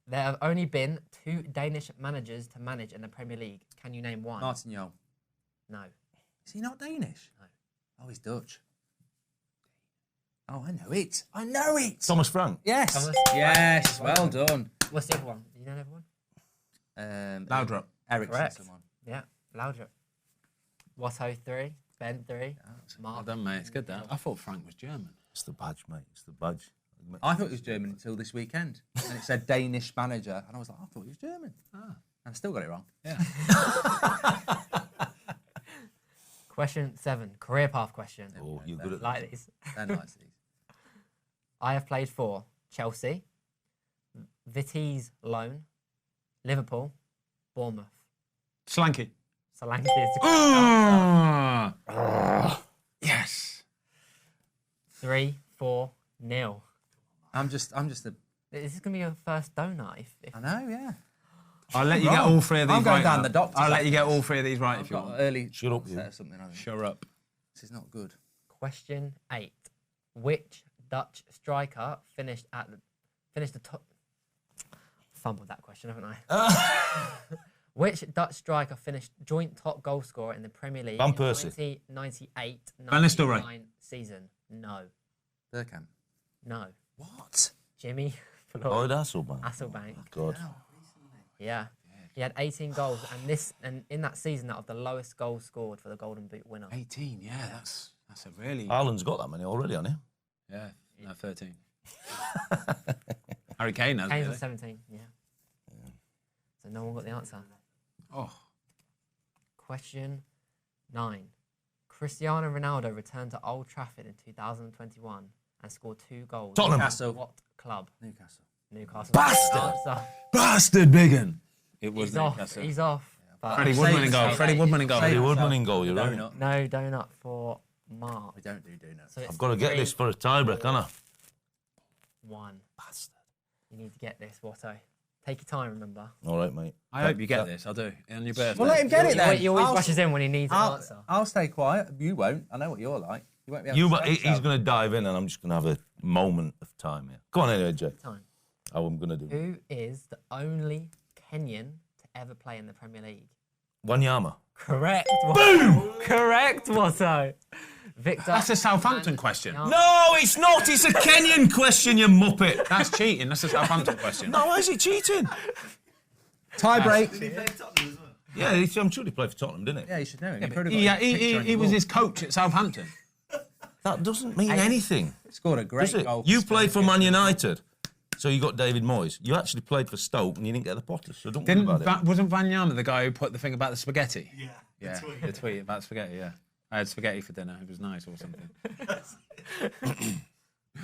There have only been 2 Danish managers to manage in the Premier League. Can you name one? Martin Yole. No. Is he not Danish? No. Oh, he's Dutch. Oh, I know it. I know it. Thomas Frank. Yes. Thomas. Yes. Well done. What's the other one? Do you know the other one? Loudrop. Ericsson. Correct. Someone. Yeah, Loudrop. Watto 3, Ben 3, Well Mark. done, mate. It's good, that. I thought Frank was German. It's the badge, mate. It's the badge. I thought it was German until this weekend. And it said Danish manager. And I was like, I thought he was German. And I still got it wrong. Yeah. Question 7, career path question. Oh, you're good at that. Like these. They're nice, these. I have played for Chelsea, Vitesse Loan, Liverpool, Bournemouth. Slanky. Solanke is the correct answer. Yes. 3-4-0. I'm just a. This is going to be your first donut. If I know, yeah. I'll let you get Wrong. all 3 of these I'm going right. down now. the doctor's I'll let office. you get all 3 of these right I've if you got want. early Shut up, onset you. or something. I think. Shut up. This is not good. Question 8. Which Dutch striker finished the top? Fumbled that question, haven't I? Which Dutch striker finished joint top goal scorer in the Premier League Van in Persie. 1998-99 season? No. Burkham. No. What? Jimmy Lloyd Floyd Hasselbank. Hasselbank. God. Yeah. He had 18 goals, and in that season, that was the lowest goal scored for the Golden Boot winner. 18, yeah, that's a really... Haaland's got that many already, hasn't he? Yeah, no, 13. Harry Kane has Kane's really. on 17, yeah. So no one got the answer. Oh, Question 9. Cristiano Ronaldo returned to Old Trafford in 2021 and scored 2 goals. Tottenham. Newcastle. What club? Newcastle. Newcastle. Bastard! Answer. bastard biggin. It was He's off. Newcastle. He's off. But Freddie Say Woodman it, in goal. say Freddie it. Woodman in goal. Say Freddie it. Woodman in goal, you're right. Donut. no donut for Mark. We don't do donuts. So it's I've got to get this for a tiebreak, haven't I? 3-1. Bastard. You need to get this, Watto. Take your time, remember. All right, mate. I hope you get this. I do. On your birthday. Well, let him get it then. He always I'll- rushes in when he needs an answer. I'll stay quiet. You won't. I know what you're like. won't be able to say He's so. going to dive in, and I'm just going to have a moment of time here. Go on, anyway, Jay. Time. How I'm going to do it. Who is the only Kenyan to ever play in the Premier League? Wanyama. Correct. Boom! Correct, Watto. Victor. That's a Southampton question. No, it's not. It's a Kenyan question, you muppet. That's cheating. That's a Southampton question. No, why is he cheating? Tie break. Did he play Tottenham as well? Yeah, I'm sure he played for Tottenham, didn't he? Yeah, you should know him. He was his coach at Southampton. That doesn't mean anything. Scored a great Does it? goal. You played for Man United, so you got David Moyes. You actually played for Stoke, and you didn't get the Potters, so don't worry about it. Wasn't Wanyama the guy who put the thing about the spaghetti? Yeah. Yeah, the tweet about spaghetti, yeah. I had spaghetti for dinner. It was nice or something.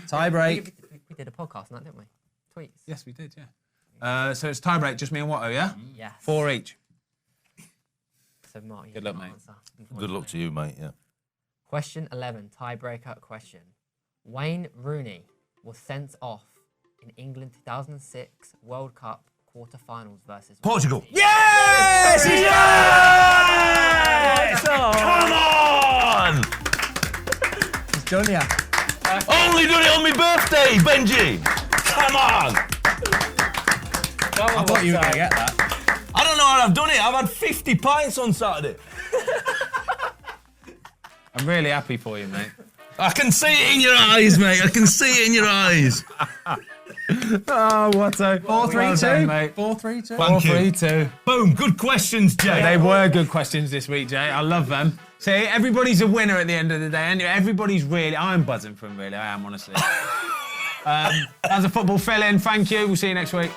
Tie break. We did a podcast on that, didn't we? Tweets. Yes, we did, yeah. So it's tie break, just me and Watto, yeah? Yes. 4 each. So, Mark, you Good luck, can't mate. answer, Good luck to you, mate, yeah. Question 11, tiebreaker question. Wayne Rooney was sent off in England 2006 World Cup quarter-finals versus Portugal. Wales. Yes! Yes! Come on! It's done, yeah. Only done it on my birthday, Benji! Come on! I thought you were going to get that. I don't know how I've done it. I've had 50 pints on Saturday. I'm really happy for you, mate. I can see it in your eyes, mate. I can see it in your eyes. Oh, Watto. 4-3-2. mate. 4-3-2. Thank you. 4-3-2. Boom, good questions, Jay. They were good questions this week, Jay. I love them. See, everybody's a winner at the end of the day. And everybody's really... I'm buzzing for them, really. I am, honestly. As a football fill-in, thank you. We'll see you next week.